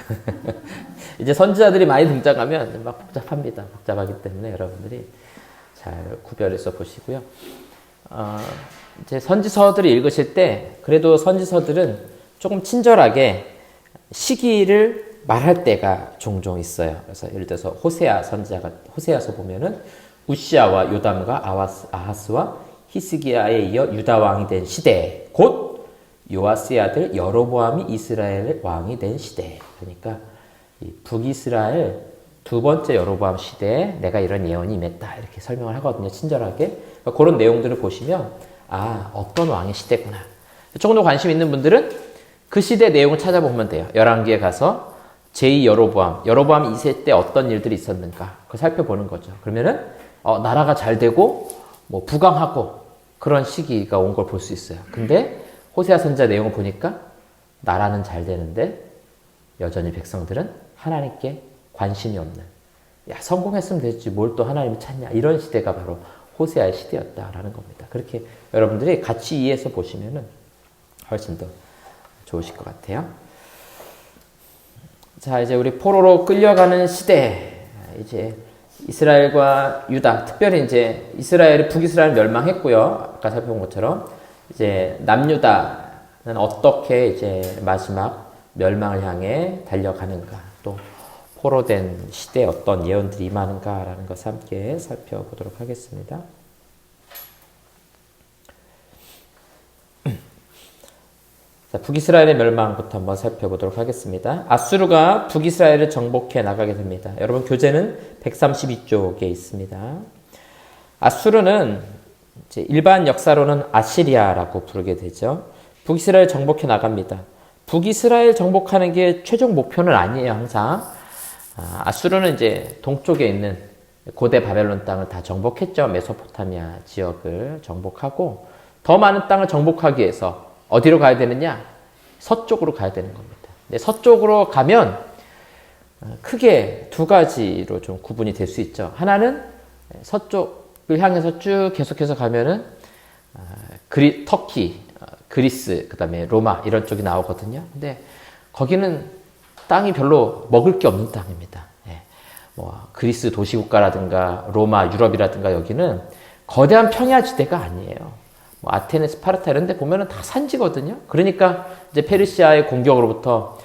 이제 선지자들이 많이 등장하면 막 복잡합니다. 복잡하기 때문에 여러분들이 잘 구별해서 보시고요. 이제 선지서들을 읽으실 때 그래도 선지서들은 조금 친절하게 시기를 말할 때가 종종 있어요. 그래서 예를 들어서 호세아 선지자가 호세아서 보면은 우시아와 요담과 아하스와 히스기야에 이어 유다 왕이 된 시대, 곧 요아스의 아들 여로보암이 이스라엘 왕이 된 시대. 그러니까 이 북이스라엘 두 번째 여로보암 시대에 내가 이런 예언이 임했다 이렇게 설명을 하거든요. 친절하게. 그러니까 그런 내용들을 보시면 어떤 왕의 시대구나. 조금 더 관심 있는 분들은 그 시대 내용을 찾아보면 돼요. 열왕기에 가서 제2 여로보암 2세 때 어떤 일들이 있었는가 그걸 살펴보는 거죠. 그러면은 나라가 잘 되고 뭐 부강하고 그런 시기가 온 걸 볼 수 있어요. 근데 호세아 선지자 내용을 보니까 나라는 잘 되는데 여전히 백성들은 하나님께 관심이 없는, 성공했으면 됐지 뭘 또 하나님을 찾냐, 이런 시대가 바로 호세아의 시대였다라는 겁니다. 그렇게 여러분들이 같이 이해해서 보시면은 훨씬 더 좋으실 것 같아요. 자, 이제 우리 포로로 끌려가는 시대, 이제 이스라엘과 유다, 특별히 이제 이스라엘이 북이스라엘 멸망했고요. 아까 살펴본 것처럼 이제 남유다는 어떻게 이제 마지막 멸망을 향해 달려가는가, 또 포로된 시대에 어떤 예언들이 임하는가라는 것을 함께 살펴보도록 하겠습니다. 자, 북이스라엘의 멸망부터 한번 살펴보도록 하겠습니다. 아수르가 북이스라엘을 정복해 나가게 됩니다. 여러분 교재는 132쪽에 있습니다. 아수르는 이제 일반 역사로는 아시리아라고 부르게 되죠. 북이스라엘 정복해 나갑니다. 북이스라엘 정복하는 게 최종 목표는 아니에요, 항상. 아수르는 이제 동쪽에 있는 고대 바벨론 땅을 다 정복했죠. 메소포타미아 지역을 정복하고 더 많은 땅을 정복하기 위해서 어디로 가야 되느냐? 서쪽으로 가야 되는 겁니다. 근데 서쪽으로 가면 크게 두 가지로 좀 구분이 될 수 있죠. 하나는 서쪽을 향해서 쭉 계속해서 가면은 터키, 그리스, 그 다음에 로마 이런 쪽이 나오거든요. 근데 거기는 땅이 별로 먹을 게 없는 땅입니다. 뭐 그리스 도시국가라든가 로마, 유럽이라든가 여기는 거대한 평야지대가 아니에요. 뭐 아테네, 스파르타 이런 데 보면은 다 산지거든요. 그러니까 이제 페르시아의 공격으로부터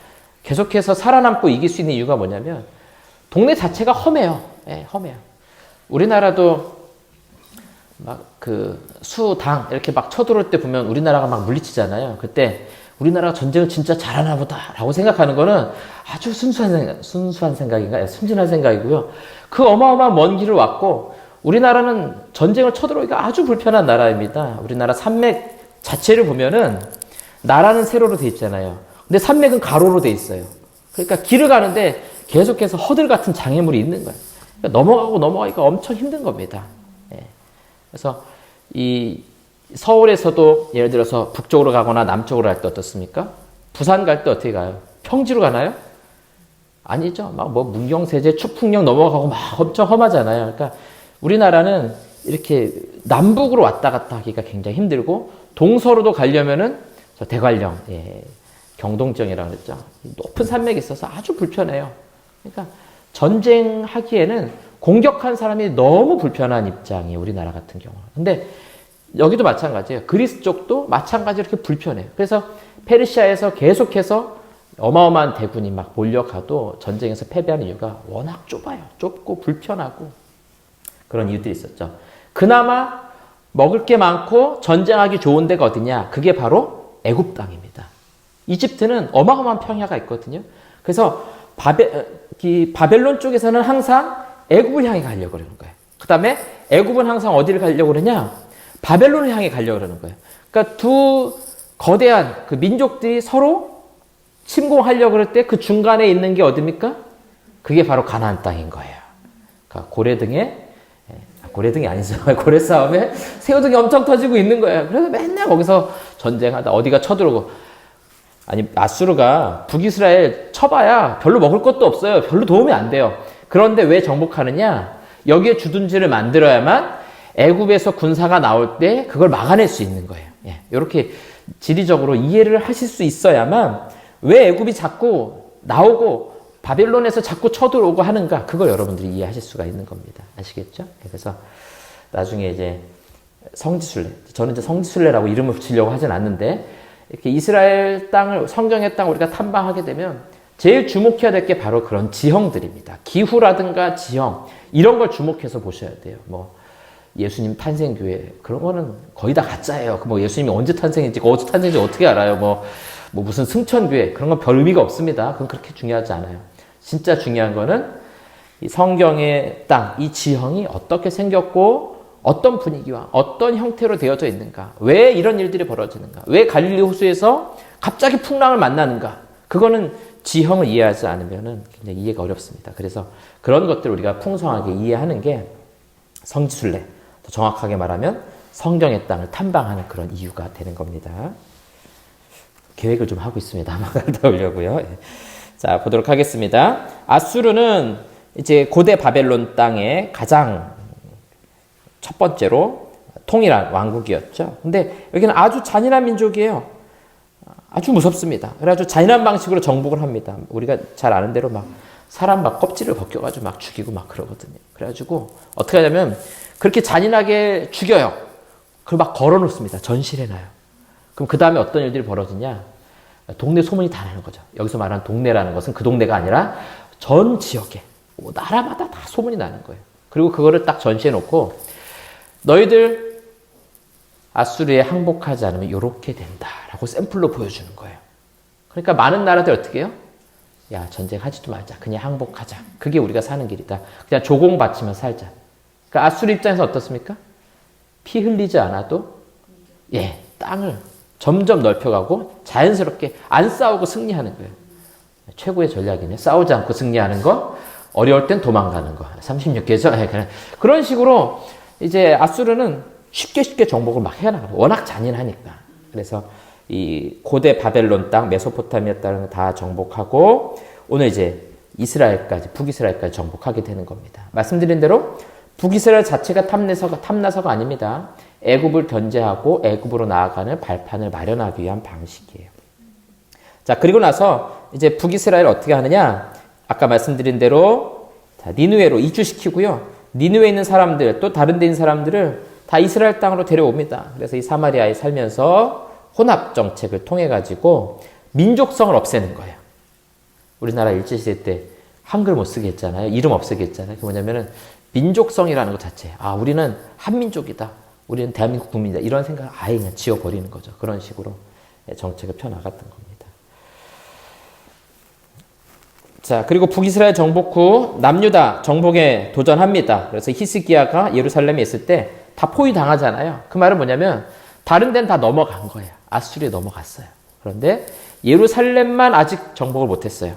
계속해서 살아남고 이길 수 있는 이유가 뭐냐면 동네 자체가 험해요. 험해요. 우리나라도 막 그 수당 이렇게 막 쳐들어올 때 보면 우리나라가 막 물리치잖아요. 그때 우리나라가 전쟁을 진짜 잘하나 보다라고 생각하는 거는 아주 순수한 생각인가요? 순진한 생각이고요. 그 어마어마한 먼 길을 왔고 우리나라는 전쟁을 쳐들어오기가 아주 불편한 나라입니다. 우리나라 산맥 자체를 보면은 나라는 세로로 돼 있잖아요. 근데 산맥은 가로로 돼 있어요. 그러니까 길을 가는데 계속해서 허들 같은 장애물이 있는 거예요. 그러니까 넘어가기가 엄청 힘든 겁니다. 그래서 이 서울에서도 예를 들어서 북쪽으로 가거나 남쪽으로 갈 때 어떻습니까? 부산 갈 때 어떻게 가요? 평지로 가나요? 아니죠. 막 뭐 문경세제, 축풍령 넘어가고 막 엄청 험하잖아요. 그러니까 우리나라는 이렇게 남북으로 왔다 갔다 하기가 굉장히 힘들고 동서로도 가려면은 저 대관령, 예, 경동정이라고 그랬죠. 높은 산맥이 있어서 아주 불편해요. 그러니까 전쟁하기에는 공격한 사람이 너무 불편한 입장이에요. 우리나라 같은 경우는. 근데 여기도 마찬가지예요. 그리스 쪽도 마찬가지로 이렇게 불편해요. 그래서 페르시아에서 계속해서 어마어마한 대군이 막 몰려가도 전쟁에서 패배하는 이유가 워낙 좁아요. 좁고 불편하고 그런 이유들이 있었죠. 그나마 먹을 게 많고 전쟁하기 좋은 데가 어디냐? 그게 바로 애굽 땅입니다. 이집트는 어마어마한 평야가 있거든요. 그래서 바벨론 쪽에서는 항상 애굽을 향해 가려고 그러는 거예요. 그 다음에 애굽은 항상 어디를 가려고 그러냐? 바벨론을 향해 가려고 그러는 거예요. 그러니까 두 거대한 그 민족들이 서로 침공하려고 그럴 때 그 중간에 있는 게 어디입니까? 그게 바로 가나안 땅인 거예요. 그러니까 고래등이 아니죠. 고래 싸움에 새우등이 엄청 터지고 있는 거예요. 그래서 맨날 거기서 전쟁하다 어디가 쳐들어오고. 아니, 아수르가 북이스라엘 쳐봐야 별로 먹을 것도 없어요. 별로 도움이 안 돼요. 그런데 왜 정복하느냐? 여기에 주둔지를 만들어야만 애굽에서 군사가 나올 때 그걸 막아낼 수 있는 거예요. 예, 이렇게 지리적으로 이해를 하실 수 있어야만 왜 애굽이 자꾸 나오고 바벨론에서 자꾸 쳐들어오고 하는가, 그걸 여러분들이 이해하실 수가 있는 겁니다. 아시겠죠? 그래서 나중에 이제 성지순례, 저는 이제 성지순례라고 이름을 붙이려고 하진 않는데, 이렇게 이스라엘 땅을, 성경의 땅을 우리가 탐방하게 되면 제일 주목해야 될 게 바로 그런 지형들입니다. 기후라든가 지형, 이런 걸 주목해서 보셔야 돼요. 뭐 예수님 탄생교회, 그런 거는 거의 다 가짜예요. 뭐 예수님이 언제 탄생했지, 어디서 탄생인지 어떻게 알아요? 뭐 무슨 승천교회, 그런 건 별 의미가 없습니다. 그건 그렇게 중요하지 않아요. 진짜 중요한 거는 이 성경의 땅, 이 지형이 어떻게 생겼고 어떤 분위기와 어떤 형태로 되어져 있는가, 왜 이런 일들이 벌어지는가, 왜 갈릴리 호수에서 갑자기 풍랑을 만나는가, 그거는 지형을 이해하지 않으면 굉장히 이해가 어렵습니다. 그래서 그런 것들을 우리가 풍성하게 이해하는 게 성지순례, 더 정확하게 말하면 성경의 땅을 탐방하는 그런 이유가 되는 겁니다. 계획을 좀 하고 있습니다. 아마 갔다 오려고요. 자, 보도록 하겠습니다. 아수르는 이제 고대 바벨론 땅의 가장 첫 번째로 통일한 왕국이었죠. 근데 여기는 아주 잔인한 민족이에요. 아주 무섭습니다. 그래가지고 잔인한 방식으로 정복을 합니다. 우리가 잘 아는 대로 막 사람 막 껍질을 벗겨가지고 막 죽이고 막 그러거든요. 그래가지고 어떻게 하냐면 그렇게 잔인하게 죽여요. 그걸 막 걸어놓습니다. 전시해놔요. 그럼 그 다음에 어떤 일들이 벌어지냐? 동네 소문이 다 나는 거죠. 여기서 말하는 동네라는 것은 그 동네가 아니라 전 지역에, 나라마다 다 소문이 나는 거예요. 그리고 그거를 딱 전시해놓고 너희들 아수르에 항복하지 않으면 이렇게 된다라고 샘플로 보여주는 거예요. 그러니까 많은 나라들 어떻게 해요? 야, 전쟁하지도 말자. 그냥 항복하자. 그게 우리가 사는 길이다. 그냥 조공 바치며 살자. 그러니까 아수르 입장에서 어떻습니까? 피 흘리지 않아도 땅을 점점 넓혀가고 자연스럽게 안 싸우고 승리하는 거예요. 최고의 전략이네. 싸우지 않고 승리하는 거, 어려울 땐 도망가는 거. 36개죠. 그런 식으로 이제 아수르는 쉽게 정복을 막 해나가요. 워낙 잔인하니까. 그래서 이 고대 바벨론 땅, 메소포타미아 땅을 다 정복하고 오늘 이제 이스라엘까지, 북이스라엘까지 정복하게 되는 겁니다. 말씀드린 대로 북이스라엘 자체가 탐나서가 아닙니다. 애굽을 견제하고 애굽으로 나아가는 발판을 마련하기 위한 방식이에요. 자, 그리고 나서 이제 북이스라엘 어떻게 하느냐? 아까 말씀드린 대로 니느웨로 이주시키고요. 니느웨에 있는 사람들, 또 다른 데 있는 사람들을 다 이스라엘 땅으로 데려옵니다. 그래서 이 사마리아에 살면서 혼합 정책을 통해 가지고 민족성을 없애는 거예요. 우리나라 일제시대 때 한글 못 쓰게 했잖아요. 이름 없애게 했잖아요. 그게 뭐냐면은 민족성이라는 것 자체. 우리는 한민족이다. 우리는 대한민국 국민이다. 이런 생각을 아예 그냥 지워버리는 거죠. 그런 식으로 정책을 펴나갔던 겁니다. 자, 그리고 북이스라엘 정복 후 남유다 정복에 도전합니다. 그래서 히스기야가 예루살렘에 있을 때 다 포위당하잖아요. 그 말은 뭐냐면 다른 데는 다 넘어간 거예요. 아수르에 넘어갔어요. 그런데 예루살렘만 아직 정복을 못했어요.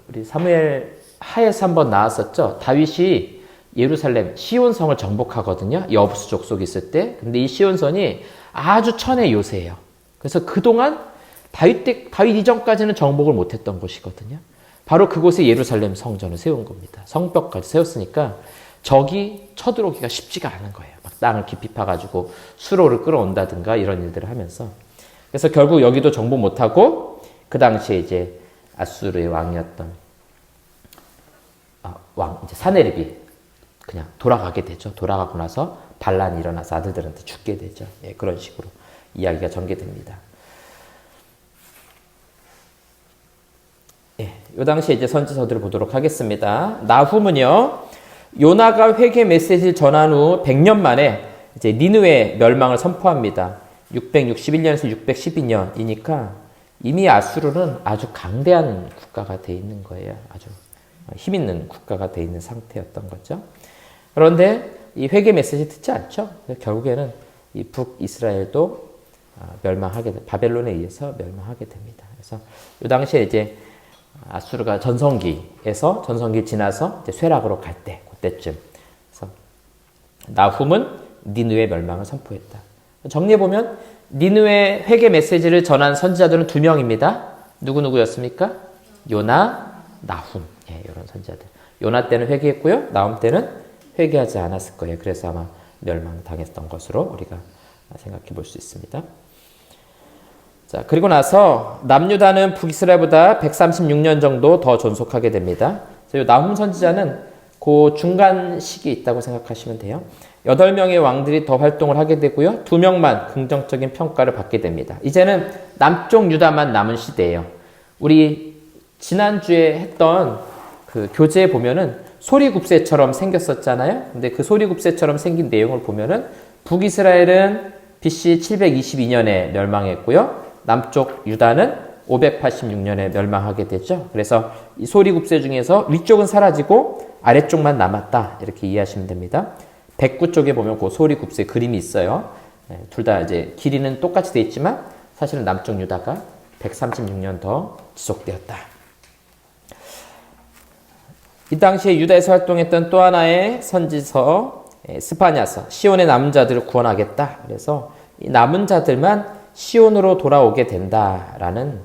우리 사무엘 하에서 한번 나왔었죠. 다윗이 예루살렘 시온성을 정복하거든요. 여부수 족속이 있을 때. 근데 이 시온성이 아주 천의 요새예요. 그래서 그동안 다윗 이전까지는 정복을 못했던 곳이거든요. 바로 그곳에 예루살렘 성전을 세운 겁니다. 성벽까지 세웠으니까 적이 쳐들어오기가 쉽지가 않은 거예요. 막 땅을 깊이 파가지고 수로를 끌어온다든가 이런 일들을 하면서. 그래서 결국 여기도 정복 못하고 그 당시에 이제 아수르의 왕이었던 이제 사네립이 그냥 돌아가게 되죠. 돌아가고 나서 반란이 일어나서 아들들한테 죽게 되죠. 예, 그런 식으로 이야기가 전개됩니다. 예, 이 당시에 이제 선지서들을 보도록 하겠습니다. 나훔은요, 요나가 회개 메시지를 전한 후 100년 만에 이제 니느웨 멸망을 선포합니다. 661년에서 612년이니까 이미 아수르는 아주 강대한 국가가 돼 있는 거예요. 아주 힘 있는 국가가 돼 있는 상태였던 거죠. 그런데 이 회개 메시지 듣지 않죠. 결국에는 이 북이스라엘도 바벨론에 의해서 멸망하게 됩니다. 그래서 이 당시에 이제 아수르가 전성기 지나서 이제 쇠락으로 갈 때, 그때쯤. 그래서 나훔은 니느웨 멸망을 선포했다. 정리해보면 니느웨 회개 메시지를 전한 선지자들은 2명입니다. 누구였습니까? 요나, 나훔. 예, 이런 선지자들. 요나 때는 회개했고요. 나훔 때는 회개하지 않았을 거예요. 그래서 아마 멸망당했던 것으로 우리가 생각해 볼 수 있습니다. 자, 그리고 나서 남유다는 북이스라엘보다 136년 정도 더 존속하게 됩니다. 이 나훔 선지자는 그 중간 시기에 있다고 생각하시면 돼요. 8명의 왕들이 더 활동을 하게 되고요. 2명만 긍정적인 평가를 받게 됩니다. 이제는 남쪽 유다만 남은 시대예요. 우리 지난주에 했던 그 교재에 보면은 소리굽새처럼 생겼었잖아요. 근데 그 소리굽새처럼 생긴 내용을 보면은 북이스라엘은 BC 722년에 멸망했고요. 남쪽 유다는 586년에 멸망하게 되죠. 그래서 이 소리굽새 중에서 위쪽은 사라지고 아래쪽만 남았다. 이렇게 이해하시면 됩니다. 백구 쪽에 보면 그 소리굽새 그림이 있어요. 둘 다 이제 길이는 똑같이 돼 있지만 사실은 남쪽 유다가 136년 더 지속되었다. 이 당시에 유다에서 활동했던 또 하나의 선지서 스파냐서, 시온의 남은 자들을 구원하겠다. 그래서 이 남은 자들만 시온으로 돌아오게 된다라는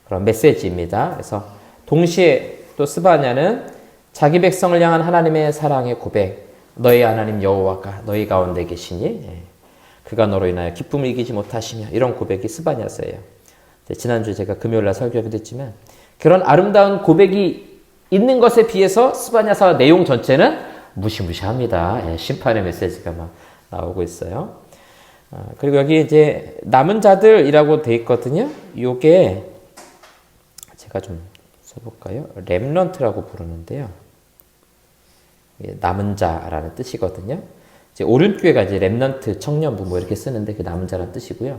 그런 메시지입니다. 그래서 동시에 또 스바냐는 자기 백성을 향한 하나님의 사랑의 고백, 너희 하나님 여호와가 너희 가운데 계시니 그가 너로 인하여 기쁨을 이기지 못하시며, 이런 고백이 스바냐서예요. 지난주에 제가 금요일날 설교하기도 했지만 그런 아름다운 고백이 있는 것에 비해서 스바냐서 내용 전체는 무시무시합니다. 심판의 메시지가 막 나오고 있어요. 그리고 여기 이제 남은 자들이라고 돼 있거든요. 요게 제가 좀 써볼까요? 렘넌트라고 부르는데요. 남은 자라는 뜻이거든요. 이제 오른교회가 이제 렘넌트 청년부 뭐 이렇게 쓰는데 그 남은 자라는 뜻이고요.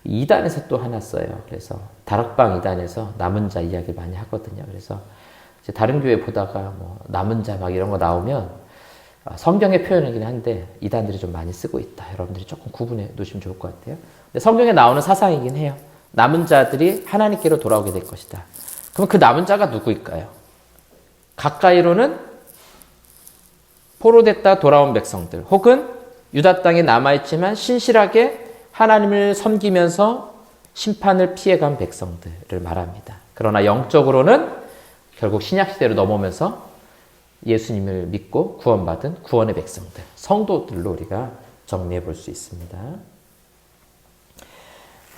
2단에서 또 하나 써요. 그래서 다락방 2단에서 남은 자 이야기 많이 하거든요. 그래서 이제 다른 교회 보다가 뭐 남은 자 막 이런 거 나오면 성경의 표현이긴 한데 이단들이 좀 많이 쓰고 있다. 여러분들이 조금 구분해 놓으시면 좋을 것 같아요. 근데 성경에 나오는 사상이긴 해요. 남은 자들이 하나님께로 돌아오게 될 것이다. 그럼 그 남은 자가 누구일까요? 가까이로는 포로됐다 돌아온 백성들, 혹은 유다 땅에 남아있지만 신실하게 하나님을 섬기면서 심판을 피해간 백성들을 말합니다. 그러나 영적으로는 결국 신약시대로 넘어오면서 예수님을 믿고 구원받은 구원의 백성들, 성도들로 우리가 정리해 볼 수 있습니다.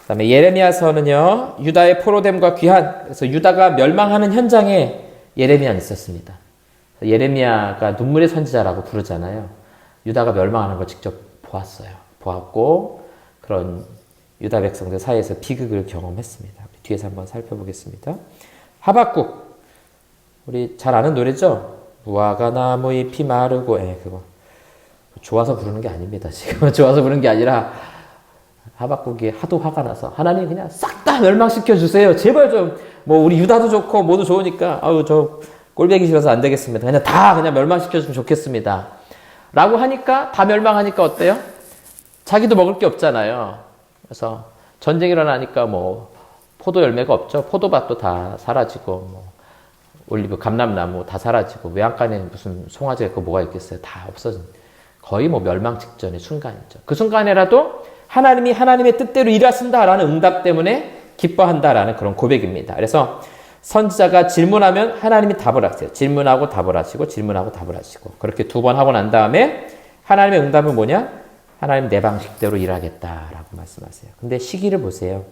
그 다음에 예레미야서는요, 유다의 포로됨과 귀환, 그래서 유다가 멸망하는 현장에 예레미야는 있었습니다. 예레미야가 눈물의 선지자라고 부르잖아요. 유다가 멸망하는 걸 직접 보았고, 그런 유다 백성들 사이에서 비극을 경험했습니다. 뒤에서 한번 살펴보겠습니다. 하박국, 우리 잘 아는 노래죠? 무화과 나무 잎이 마르고, 그거 좋아서 부르는 게 아닙니다. 지금 좋아서 부르는 게 아니라 하박국이 하도 화가 나서 하나님 그냥 싹 다 멸망시켜 주세요. 제발 좀, 뭐 우리 유다도 좋고 모두 좋으니까 아유 저 꼴배기 싫어서 안 되겠습니다. 그냥 멸망시켜 주면 좋겠습니다. 라고 하니까, 다 멸망하니까 어때요? 자기도 먹을 게 없잖아요. 그래서 전쟁이 일어나니까 뭐 포도 열매가 없죠. 포도밭도 다 사라지고, 뭐 올리브, 감람나무 다 사라지고, 외양간에 무슨 송아지가 있고 뭐가 있겠어요. 다 없어진, 거의 뭐 멸망 직전의 순간이죠. 그 순간에라도 하나님이 하나님의 뜻대로 일하신다라는 응답 때문에 기뻐한다라는 그런 고백입니다. 그래서 선지자가 질문하면 하나님이 답을 하세요. 질문하고 답을 하시고 질문하고 답을 하시고 그렇게 두 번 하고 난 다음에 하나님의 응답은 뭐냐? 하나님 내 방식대로 일하겠다라고 말씀하세요. 근데 시기를 보세요.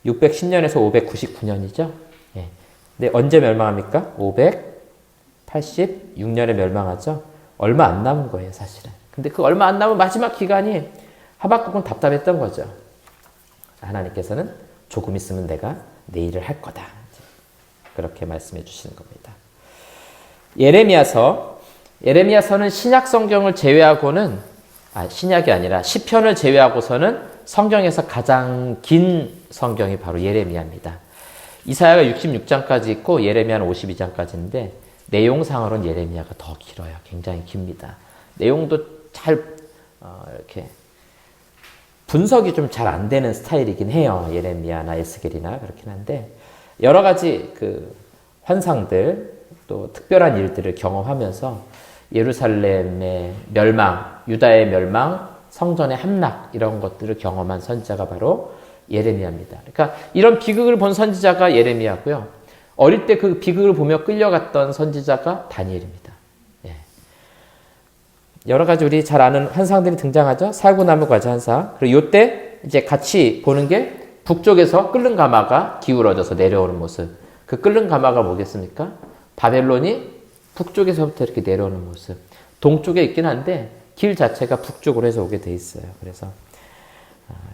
610년에서 599년이죠. 예. 근데 언제 멸망합니까? 586년에 멸망하죠. 얼마 안 남은 거예요, 사실은. 근데 그 얼마 안 남은 마지막 기간이 하박국은 답답했던 거죠. 하나님께서는 조금 있으면 내가 내 일을 할 거다. 그렇게 말씀해 주시는 겁니다. 예레미야서는 신약 성경을 제외하고는 신약이 아니라 시편을 제외하고서는 성경에서 가장 긴 성경이 바로 예레미야입니다. 이사야가 66장까지 있고 예레미야는 52장까지인데 내용상으로는 예레미야가 더 길어요. 굉장히 깁니다. 내용도 잘 이렇게 분석이 좀 잘 안 되는 스타일이긴 해요. 예레미야나 에스겔이나 그렇긴 한데 여러 가지 그 환상들 또 특별한 일들을 경험하면서 예루살렘의 멸망, 유다의 멸망, 성전의 함락 이런 것들을 경험한 선지자가 바로 예레미야입니다. 그러니까 이런 비극을 본 선지자가 예레미야고요. 어릴 때 그 비극을 보며 끌려갔던 선지자가 다니엘입니다. 예. 여러 가지 우리 잘 아는 환상들이 등장하죠. 살구나무 과자 환상. 그리고 이때 이제 같이 보는 게 북쪽에서 끓는 가마가 기울어져서 내려오는 모습. 그 끓는 가마가 뭐겠습니까? 바벨론이 북쪽에서부터 이렇게 내려오는 모습. 동쪽에 있긴 한데 길 자체가 북쪽으로 해서 오게 돼 있어요. 그래서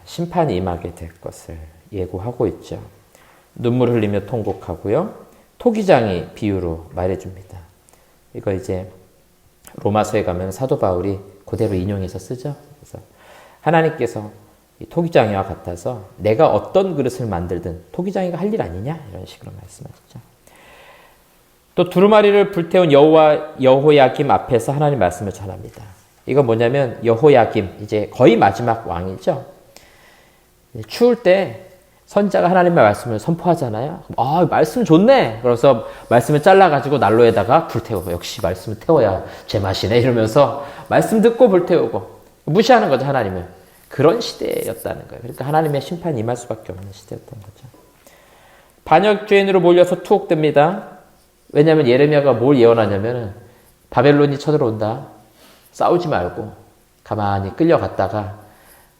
심판이 임하게 될 것을 예고하고 있죠. 눈물 흘리며 통곡하고요. 토기장이 비유로 말해줍니다. 이거 이제 로마서에 가면 사도 바울이 그대로 인용해서 쓰죠. 그래서 하나님께서 이 토기장이와 같아서 내가 어떤 그릇을 만들든 토기장이가 할 일 아니냐 이런 식으로 말씀하시죠. 또 두루마리를 불태운 여호야김 앞에서 하나님 말씀을 전합니다. 이건 뭐냐면 여호야김 이제 거의 마지막 왕이죠. 추울 때 선지자가 하나님의 말씀을 선포하잖아요. 말씀 좋네. 그래서 말씀을 잘라가지고 난로에다가 불태우고 역시 말씀을 태워야 제맛이네 이러면서 말씀 듣고 불태우고 무시하는 거죠 하나님을. 그런 시대였다는 거예요. 그러니까 하나님의 심판이 임할 수밖에 없는 시대였던 거죠. 반역죄인으로 몰려서 투옥됩니다. 왜냐하면 예레미야가 뭘 예언하냐면 바벨론이 쳐들어온다. 싸우지 말고 가만히 끌려갔다가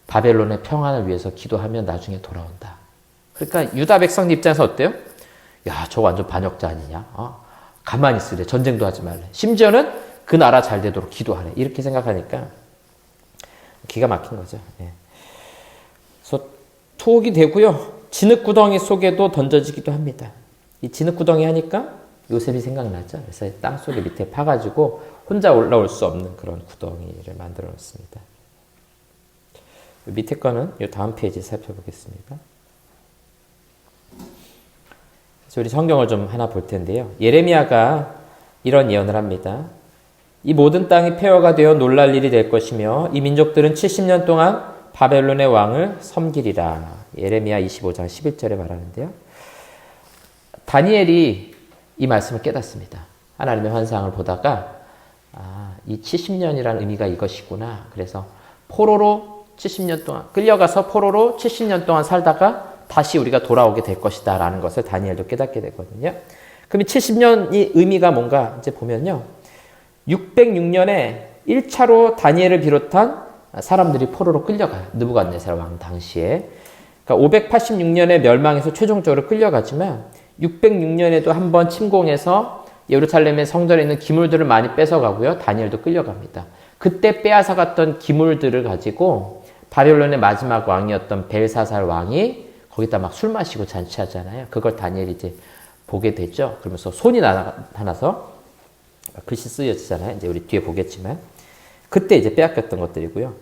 바벨론의 평안을 위해서 기도하면 나중에 돌아온다. 그러니까 유다 백성 입장에서 어때요? 야, 저 완전 반역자 아니냐? 가만히 있으래. 전쟁도 하지 말래. 심지어는 그 나라 잘 되도록 기도하래. 이렇게 생각하니까 기가 막힌 거죠. 예. 그래서 투옥이 되고요. 진흙구덩이 속에도 던져지기도 합니다. 이 진흙구덩이 하니까 요셉이 생각나죠. 그래서 땅 속에 밑에 파가지고 혼자 올라올 수 없는 그런 구덩이를 만들어 놓습니다. 밑에 거는 이 다음 페이지 살펴보겠습니다. 그래서 우리 성경을 좀 하나 볼 텐데요. 예레미야가 이런 예언을 합니다. 이 모든 땅이 폐허가 되어 놀랄 일이 될 것이며 이 민족들은 70년 동안 바벨론의 왕을 섬기리라. 예레미야 25장 11절에 말하는데요. 다니엘이 이 말씀을 깨닫습니다. 하나님의 환상을 보다가 이 70년이라는 의미가 이것이구나. 그래서 포로로 70년 동안 끌려가서 포로로 70년 동안 살다가 다시 우리가 돌아오게 될 것이다 라는 것을 다니엘도 깨닫게 되거든요. 그럼 이 70년이 의미가 뭔가 이제 보면요. 606년에 1차로 다니엘을 비롯한 사람들이 포로로 끌려가요. 느부갓네살 왕 당시에. 그러니까 586년에 멸망해서 최종적으로 끌려가지만 606년에도 한번 침공해서 예루살렘의 성전에 있는 기물들을 많이 뺏어가고요. 다니엘도 끌려갑니다. 그때 빼앗아갔던 기물들을 가지고 바벨론의 마지막 왕이었던 벨사살 왕이 거기다 막 술 마시고 잔치하잖아요. 그걸 다니엘이 이제 보게 되죠. 그러면서 손이 나타나서 글씨 쓰여지잖아요. 이제 우리 뒤에 보겠지만 그때 이제 빼앗겼던 것들이고요.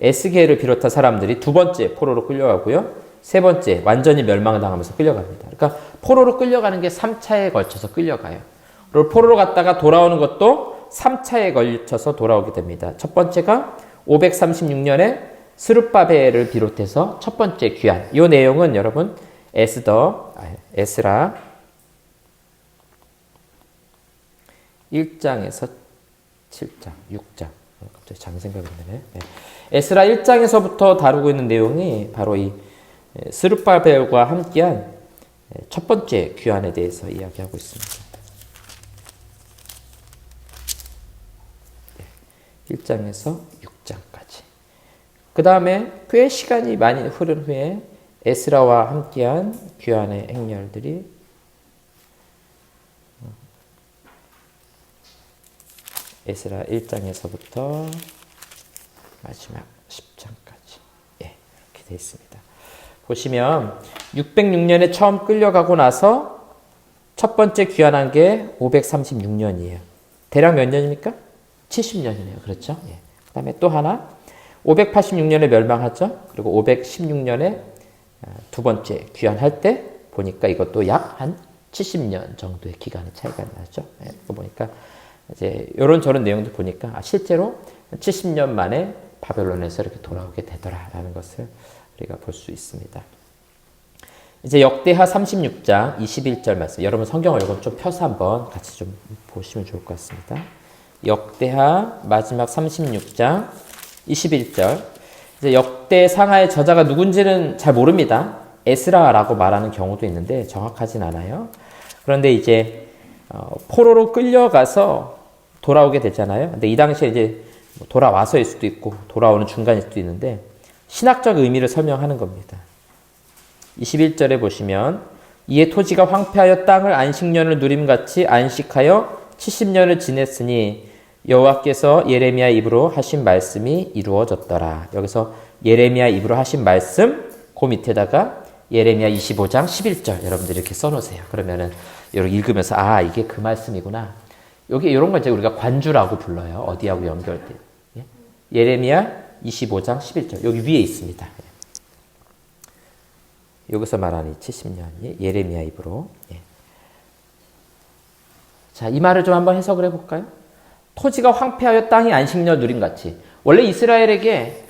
에스겔을 비롯한 사람들이 두 번째 포로로 끌려가고요. 세 번째 완전히 멸망당하면서 끌려갑니다. 그러니까 포로로 끌려가는 게 3차에 걸쳐서 끌려가요. 그리고 포로로 갔다가 돌아오는 것도 3차에 걸쳐서 돌아오게 됩니다. 첫 번째가 536년에 스룹바벨을 비롯해서 첫 번째 귀환. 이 내용은 여러분 에스라 1장에서 7장, 6장. 갑자기 장 생각이 나네. 에스라 1장에서부터 다루고 있는 내용이 바로 이 스룹바벨과 함께한 첫 번째 귀환에 대해서 이야기하고 있습니다. 1장에서 6장까지. 그 다음에 꽤 시간이 많이 흐른 후에 에스라와 함께한 귀환의 행렬들이 에스라 1장에서부터 마지막 10장까지 이렇게 되어 있습니다. 보시면 606년에 처음 끌려가고 나서 첫 번째 귀환한 게 536년이에요. 대략 몇 년입니까? 70년이네요. 그렇죠? 그 다음에 또 하나 586년에 멸망하죠. 그리고 516년에 두 번째 귀환할 때 보니까 이것도 약 한 70년 정도의 기간의 차이가 나죠. 그거 보니까 이제 이런 저런 내용도 보니까 실제로 70년 만에 바벨론에서 이렇게 돌아오게 되더라라는 것을 우리가 볼 수 있습니다. 이제 역대하 36장 21절 말씀. 여러분 성경을 이거 좀 펴서 한번 같이 좀 보시면 좋을 것 같습니다. 역대하 마지막 36장 21절. 이제 역대 상하의 저자가 누군지는 잘 모릅니다. 에스라라고 말하는 경우도 있는데 정확하진 않아요. 그런데 이제 포로로 끌려가서 돌아오게 되잖아요. 근데 이 당시에 이제 돌아와서일 수도 있고 돌아오는 중간일 수도 있는데 신학적 의미를 설명하는 겁니다. 21절에 보시면 이에 토지가 황폐하여 땅을 안식년을 누림같이 안식하여 70년을 지냈으니 여호와께서 예레미야 입으로 하신 말씀이 이루어졌더라. 여기서 예레미야 입으로 하신 말씀 그 밑에다가 예레미야 25장 11절 여러분들 이렇게 써놓으세요. 그러면은 이렇게 읽으면서 아 이게 그 말씀이구나. 여기 이런 걸 이제 우리가 관주라고 불러요. 어디하고 연결돼. 예레미야 25장 11절 여기 위에 있습니다. 여기서 말하는 70년이 예레미야 입으로. 자, 이 말을 좀 한번 해석을 해볼까요? 토지가 황폐하여 땅이 안식년을 누림같이. 원래 이스라엘에게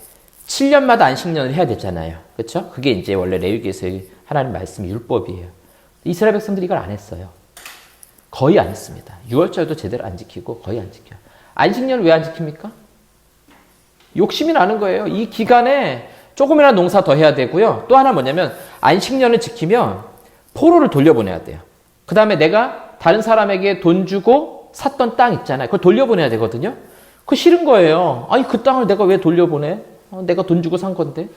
7년마다 안식년을 해야 되잖아요. 그렇죠? 그게 이제 원래 레위기에서의 하나님 말씀 율법이에요. 이스라엘 백성들이 이걸 안 했어요. 거의 안 했습니다. 6월절도 제대로 안 지키고 거의 안 지켜요. 안식년을 왜 안 지킵니까? 욕심이 나는 거예요. 이 기간에 조금이나 농사 더 해야 되고요. 또 하나 뭐냐면 안식년을 지키면 포로를 돌려보내야 돼요. 그 다음에 내가 다른 사람에게 돈 주고 샀던 땅 있잖아요. 그걸 돌려보내야 되거든요. 그거 싫은 거예요. 아니 그 땅을 내가 왜 돌려보내? 내가 돈 주고 산 건데.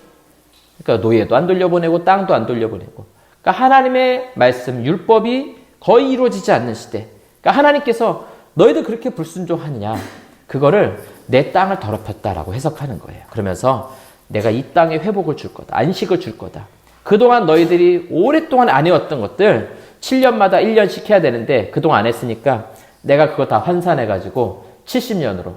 그러니까 노예도 안 돌려보내고 땅도 안 돌려보내고. 그러니까 하나님의 말씀 율법이 거의 이루어지지 않는 시대. 그러니까 하나님께서 너희들 그렇게 불순종하느냐. 그거를 내 땅을 더럽혔다라고 해석하는 거예요. 그러면서 내가 이 땅에 회복을 줄 거다. 안식을 줄 거다. 그동안 너희들이 오랫동안 안 해왔던 것들 7년마다 1년씩 해야 되는데 그동안 안 했으니까 내가 그거 다 환산해가지고 70년으로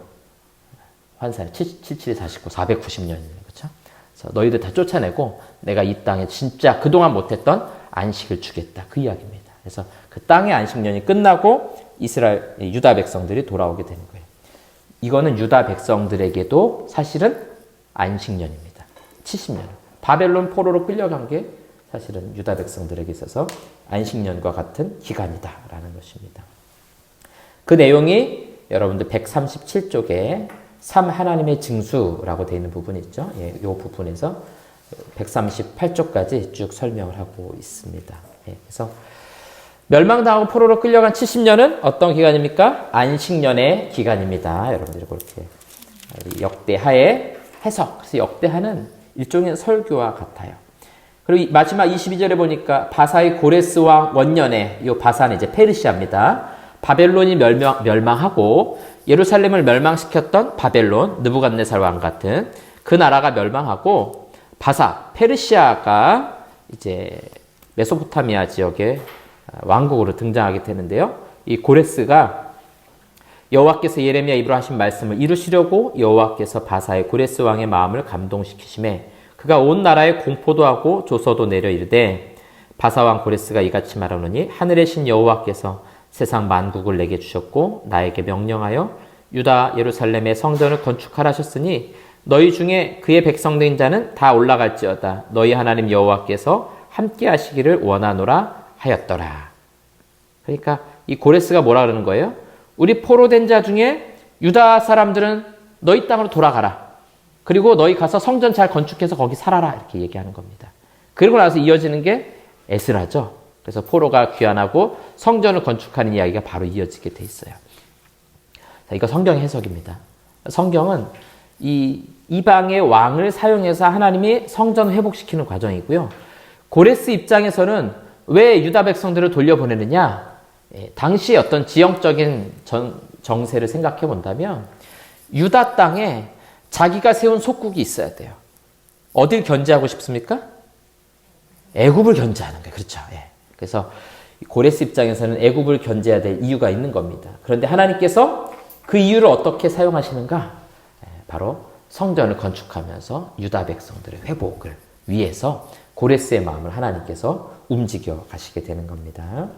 환산해. 77이 49, 490년이에요. 그렇죠? 그래서 너희들 다 쫓아내고 내가 이 땅에 진짜 그동안 못했던 안식을 주겠다. 그 이야기입니다. 그래서 그 땅의 안식년이 끝나고 이스라엘, 유다 백성들이 돌아오게 되는 거예요. 이거는 유다 백성들에게도 사실은 안식년입니다. 70년. 바벨론 포로로 끌려간 게 사실은 유다 백성들에게 있어서 안식년과 같은 기간이다라는 것입니다. 그 내용이 여러분들 137쪽에 3 하나님의 징수라고 되어 있는 부분이 있죠. 이 부분에서 138쪽까지 쭉 설명을 하고 있습니다. 그래서 멸망당하고 포로로 끌려간 70년은 어떤 기간입니까? 안식년의 기간입니다. 여러분들이 그렇게 역대하의 해석. 그래서 역대하는 일종의 설교와 같아요. 그리고 마지막 22절에 보니까 바사의 고레스 왕 원년에 이 바사는 이제 페르시아입니다. 바벨론이 멸망하고 예루살렘을 멸망시켰던 바벨론, 느부갓네살 왕 같은 그 나라가 멸망하고 바사, 페르시아가 이제 메소포타미아 지역의 왕국으로 등장하게 되는데요. 이 고레스가 여호와께서 예레미야 입으로 하신 말씀을 이루시려고 여호와께서 바사의 고레스 왕의 마음을 감동시키심에 그가 온 나라에 공포도 하고 조서도 내려 이르되 바사 왕 고레스가 이같이 말하노니 하늘의 신 여호와께서 세상 만국을 내게 주셨고 나에게 명령하여 유다 예루살렘의 성전을 건축하라 하셨으니 너희 중에 그의 백성된 자는 다 올라갈지어다. 너희 하나님 여호와께서 함께 하시기를 원하노라 하였더라. 그러니까 이 고레스가 뭐라 그러는 거예요? 우리 포로된 자 중에 유다 사람들은 너희 땅으로 돌아가라. 그리고 너희 가서 성전 잘 건축해서 거기 살아라. 이렇게 얘기하는 겁니다. 그리고 나서 이어지는 게 에스라죠. 그래서 포로가 귀환하고 성전을 건축하는 이야기가 바로 이어지게 돼 있어요. 자, 이거 성경 해석입니다. 성경은 이 이방의 왕을 사용해서 하나님이 성전을 회복시키는 과정이고요. 고레스 입장에서는 왜 유다 백성들을 돌려보내느냐? 당시 어떤 지형적인 정세를 생각해 본다면 유다 땅에 자기가 세운 속국이 있어야 돼요. 어딜 견제하고 싶습니까? 애굽을 견제하는 거예요. 그렇죠. 예. 그래서 고레스 입장에서는 애굽을 견제해야 될 이유가 있는 겁니다. 그런데 하나님께서 그 이유를 어떻게 사용하시는가? 바로 성전을 건축하면서 유다 백성들의 회복을 위해서 고레스의 마음을 하나님께서 움직여 가시게 되는 겁니다.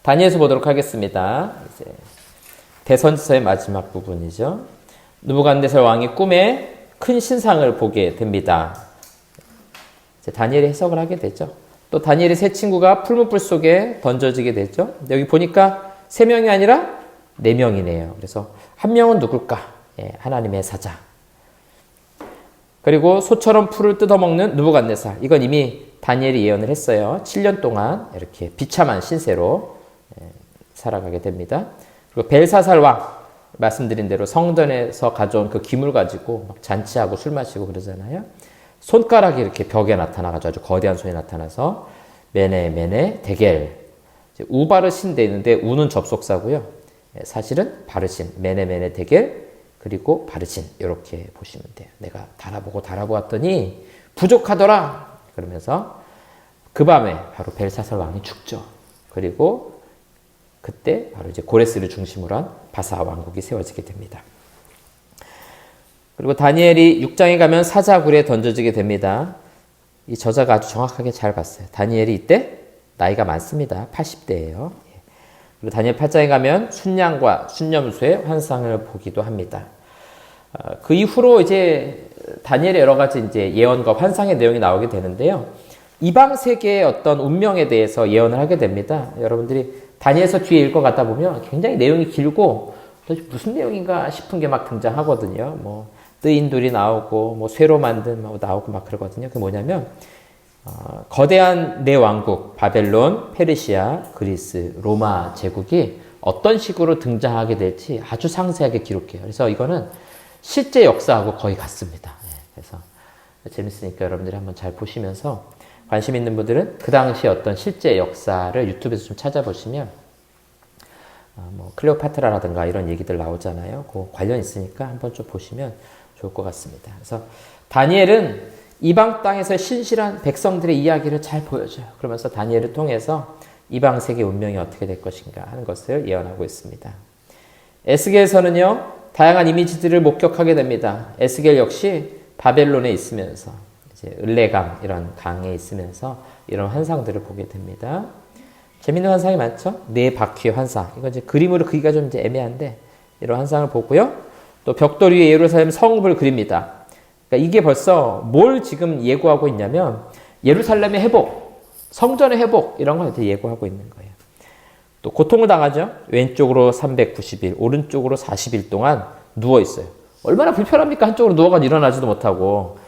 다니엘서 보도록 하겠습니다. 이제 대선지서의 마지막 부분이죠. 느부갓네살 왕이 꿈에 큰 신상을 보게 됩니다. 이제 다니엘이 해석을 하게 되죠. 또 다니엘의 세 친구가 풀무불 속에 던져지게 되죠. 여기 보니까 3명이 아니라 4명이네요. 그래서 한 명은 누굴까? 하나님의 사자. 그리고 소처럼 풀을 뜯어먹는 느부갓네살. 이건 이미 다니엘이 예언을 했어요. 7년 동안 이렇게 비참한 신세로 살아가게 됩니다. 그리고 벨사살 왕. 말씀드린 대로 성전에서 가져온 그 기물 가지고 막 잔치하고 술 마시고 그러잖아요. 손가락이 이렇게 벽에 나타나가지고 아주 거대한 손이 나타나서 메네 데겔. 우바르신 돼 있는데 우는 접속사고요. 사실은 바르신 메네 데겔 그리고 바르신 이렇게 보시면 돼요. 내가 달아보았더니 부족하더라. 그러면서 그 밤에 바로 벨사살 왕이 죽죠. 그리고 그때 바로 이제 고레스를 중심으로 한 바사 왕국이 세워지게 됩니다. 그리고 다니엘이 6장에 가면 사자굴에 던져지게 됩니다. 이 저자가 아주 정확하게 잘 봤어요. 다니엘이 이때 나이가 많습니다. 80대예요. 그리고 다니엘 8장에 가면 순양과 순념수의 환상을 보기도 합니다. 그 이후로 이제 다니엘의 여러 가지 이제 예언과 환상의 내용이 나오게 되는데요. 이방 세계의 어떤 운명에 대해서 예언을 하게 됩니다. 여러분들이 다니엘서 뒤에 읽어가다 보면 굉장히 내용이 길고 무슨 내용인가 싶은 게 막 등장하거든요. 뭐 뜨인 돌이 나오고 뭐 쇠로 만든 뭐 나오고 막 그러거든요. 그게 뭐냐면 거대한 네 왕국 바벨론, 페르시아, 그리스, 로마 제국이 어떤 식으로 등장하게 될지 아주 상세하게 기록해요. 그래서 이거는 실제 역사하고 거의 같습니다. 그래서 재밌으니까 여러분들이 한번 잘 보시면서 관심 있는 분들은 그 당시 어떤 실제 역사를 유튜브에서 좀 찾아보시면 뭐 클레오파트라라든가 이런 얘기들 나오잖아요. 그 관련 있으니까 한번 좀 보시면 좋을 것 같습니다. 그래서 다니엘은 이방 땅에서 신실한 백성들의 이야기를 잘 보여줘요. 그러면서 다니엘을 통해서 이방 세계 운명이 어떻게 될 것인가 하는 것을 예언하고 있습니다. 에스겔서는요, 다양한 이미지들을 목격하게 됩니다. 에스겔 역시 바벨론에 있으면서 이제 을레강 이런 강에 있으면서 이런 환상들을 보게 됩니다. 재밌는 환상이 많죠? 네 바퀴의 환상. 이건 이제 그림으로 그리기가 좀 이제 애매한데 이런 환상을 보고요. 또 벽돌 위에 예루살렘 성읍을 그립니다. 그러니까 이게 벌써 뭘 지금 예고하고 있냐면 예루살렘의 회복, 성전의 회복 이런 걸 예고하고 있는 거예요. 또 고통을 당하죠. 왼쪽으로 390일, 오른쪽으로 40일 동안 누워 있어요. 얼마나 불편합니까? 한쪽으로 누워가 일어나지도 못하고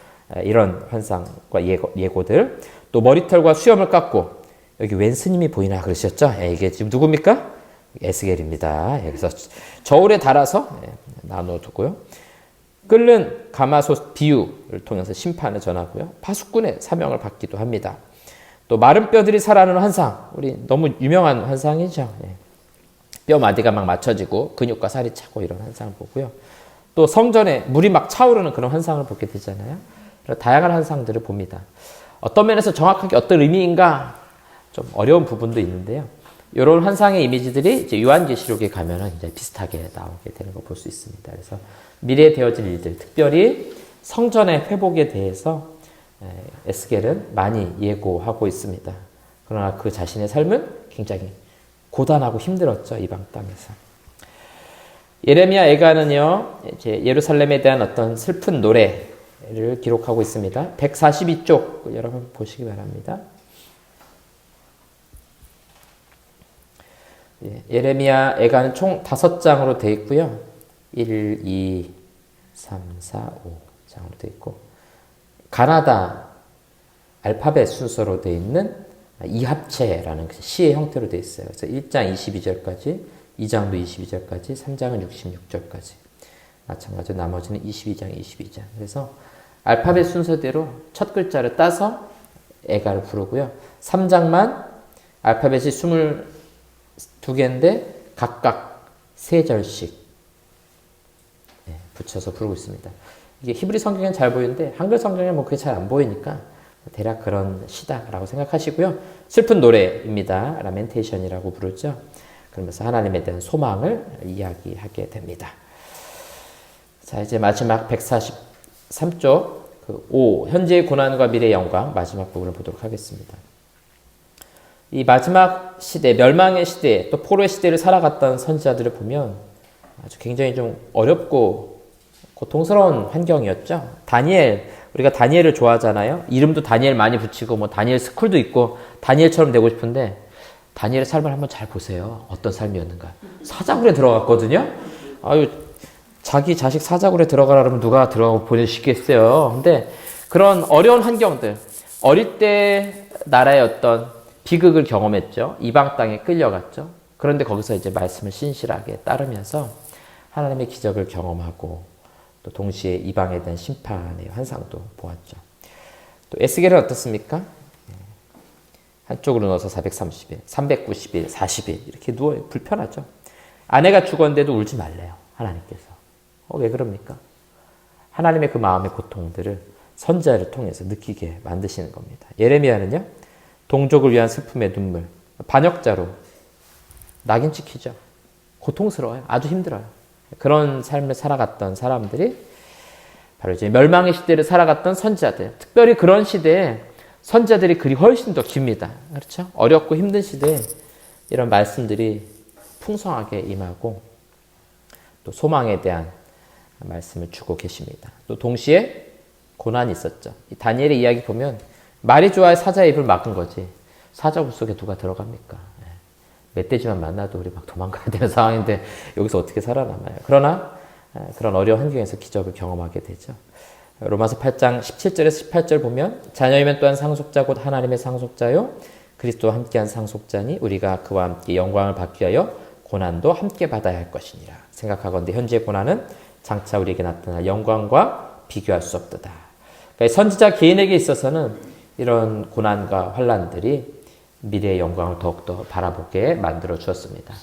이런 환상과 예고들. 또 머리털과 수염을 깎고 여기 웬 스님이 보이나 그러셨죠? 이게 지금 누굽니까? 에스겔입니다. 그래서 저울에 달아서 나눠두고요. 끓는 가마솥 비유를 통해서 심판을 전하고요. 파수꾼의 사명을 받기도 합니다. 또 마른 뼈들이 살아나는 환상. 우리 너무 유명한 환상이죠. 뼈 마디가 막 맞춰지고 근육과 살이 차고 이런 환상을 보고요. 또 성전에 물이 막 차오르는 그런 환상을 보게 되잖아요. 다양한 환상들을 봅니다. 어떤 면에서 정확하게 어떤 의미인가 좀 어려운 부분도 있는데요. 이런 환상의 이미지들이 이제 요한계시록에 가면은 이제 비슷하게 나오게 되는 거 볼 수 있습니다. 그래서 미래에 되어질 일들, 특별히 성전의 회복에 대해서 에스겔은 많이 예고하고 있습니다. 그러나 그 자신의 삶은 굉장히 고단하고 힘들었죠. 이방 땅에서. 예레미야 애가는요, 이제 예루살렘에 대한 어떤 슬픈 노래를 기록하고 있습니다. 142쪽 여러분 보시기 바랍니다. 예레미야 애가는 총 5장으로 되어 있고요. 1, 2, 3, 4, 5장으로 되어 있고 가나다 알파벳 순서로 되어 있는 이합체라는 시의 형태로 되어 있어요. 그래서 1장 22절까지, 2장도 22절까지, 3장은 66절까지. 마찬가지로 나머지는 22장, 22장. 그래서 알파벳 순서대로 첫 글자를 따서 애가를 부르고요. 3장만 알파벳이 22개인데 각각 3절씩 붙여서 부르고 있습니다. 이게 히브리 성경엔 잘 보이는데 한글 성경에 뭐 그게 잘 안 보이니까 대략 그런 시다라고 생각하시고요. 슬픈 노래입니다. 라멘테이션이라고 부르죠. 그러면서 하나님에 대한 소망을 이야기하게 됩니다. 자, 이제 마지막 143쪽 5. 현재의 고난과 미래의 영광 마지막 부분을 보도록 하겠습니다. 이 마지막 시대, 멸망의 시대, 또 포로의 시대를 살아갔던 선지자들을 보면 아주 굉장히 좀 어렵고 고통스러운 환경이었죠. 우리가 다니엘을 좋아하잖아요. 이름도 다니엘 많이 붙이고 뭐 다니엘 스쿨도 있고 다니엘처럼 되고 싶은데 다니엘의 삶을 한번 잘 보세요. 어떤 삶이었는가. 사자굴에 들어갔거든요. 아유, 자기 자식 사자굴에 들어가라 그러면 누가 들어가고 보내시겠어요. 근데 그런 어려운 환경들, 어릴 때 나라의 어떤 비극을 경험했죠. 이방 땅에 끌려갔죠. 그런데 거기서 이제 말씀을 신실하게 따르면서 하나님의 기적을 경험하고 또 동시에 이방에 대한 심판의 환상도 보았죠. 또 에스겔은 어떻습니까? 한쪽으로 넣어서 430일, 390일, 40일 이렇게 누워요. 불편하죠. 아내가 죽었는데도 울지 말래요. 하나님께서. 왜 그럽니까? 하나님의 그 마음의 고통들을 선지자를 통해서 느끼게 만드시는 겁니다. 예레미야는요. 동족을 위한 슬픔의 눈물, 반역자로 낙인 찍히죠. 고통스러워요. 아주 힘들어요. 그런 삶을 살아갔던 사람들이 바로 이제 멸망의 시대를 살아갔던 선지자들. 특별히 그런 시대에 선지자들이 글이 훨씬 더 깁니다. 그렇죠? 어렵고 힘든 시대에 이런 말씀들이 풍성하게 임하고 또 소망에 대한 말씀을 주고 계십니다. 또 동시에 고난이 있었죠. 이 다니엘의 이야기 보면 말이 좋아야 사자의 입을 막은 거지. 사자굴 속에 누가 들어갑니까? 멧돼지만 만나도 우리 막 도망가야 되는 상황인데 여기서 어떻게 살아남아요? 그러나 그런 어려운 환경에서 기적을 경험하게 되죠. 로마서 8장 17절에서 18절 보면 자녀이면 또한 상속자 곧 하나님의 상속자요 그리스도와 함께한 상속자니 우리가 그와 함께 영광을 받기 위하여 고난도 함께 받아야 할 것이니라 생각하건대 현재의 고난은 장차 우리에게 나타날 영광과 비교할 수 없도다. 그러니까 선지자 개인에게 있어서는 이런 고난과 환난들이 미래의 영광을 더욱더 바라보게 만들어 주었습니다.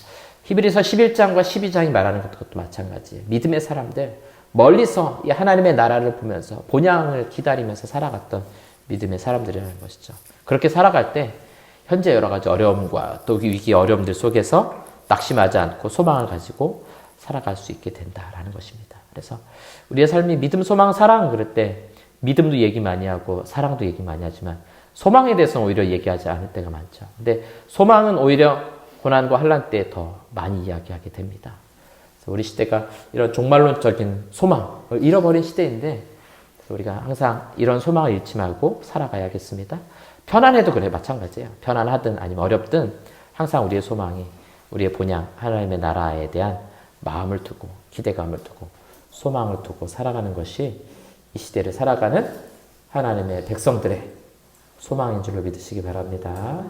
히브리서 11장과 12장이 말하는 것도 마찬가지예요. 믿음의 사람들, 멀리서 이 하나님의 나라를 보면서 본향을 기다리면서 살아갔던 믿음의 사람들이라는 것이죠. 그렇게 살아갈 때 현재 여러 가지 어려움과 또 위기 어려움들 속에서 낙심하지 않고 소망을 가지고 살아갈 수 있게 된다라는 것입니다. 그래서 우리의 삶이 믿음, 소망, 사랑 그럴 때 믿음도 얘기 많이 하고 사랑도 얘기 많이 하지만 소망에 대해서는 오히려 얘기하지 않을 때가 많죠. 근데 소망은 오히려 고난과 환난 때 더 많이 이야기하게 됩니다. 그래서 우리 시대가 이런 종말론적인 소망을 잃어버린 시대인데 우리가 항상 이런 소망을 잃지 말고 살아가야겠습니다. 편안해도 그래 마찬가지예요. 편안하든 아니면 어렵든 항상 우리의 소망이 우리의 본향 하나님의 나라에 대한 마음을 두고 기대감을 두고 소망을 두고 살아가는 것이 이 시대를 살아가는 하나님의 백성들의 소망인 줄로 믿으시기 바랍니다.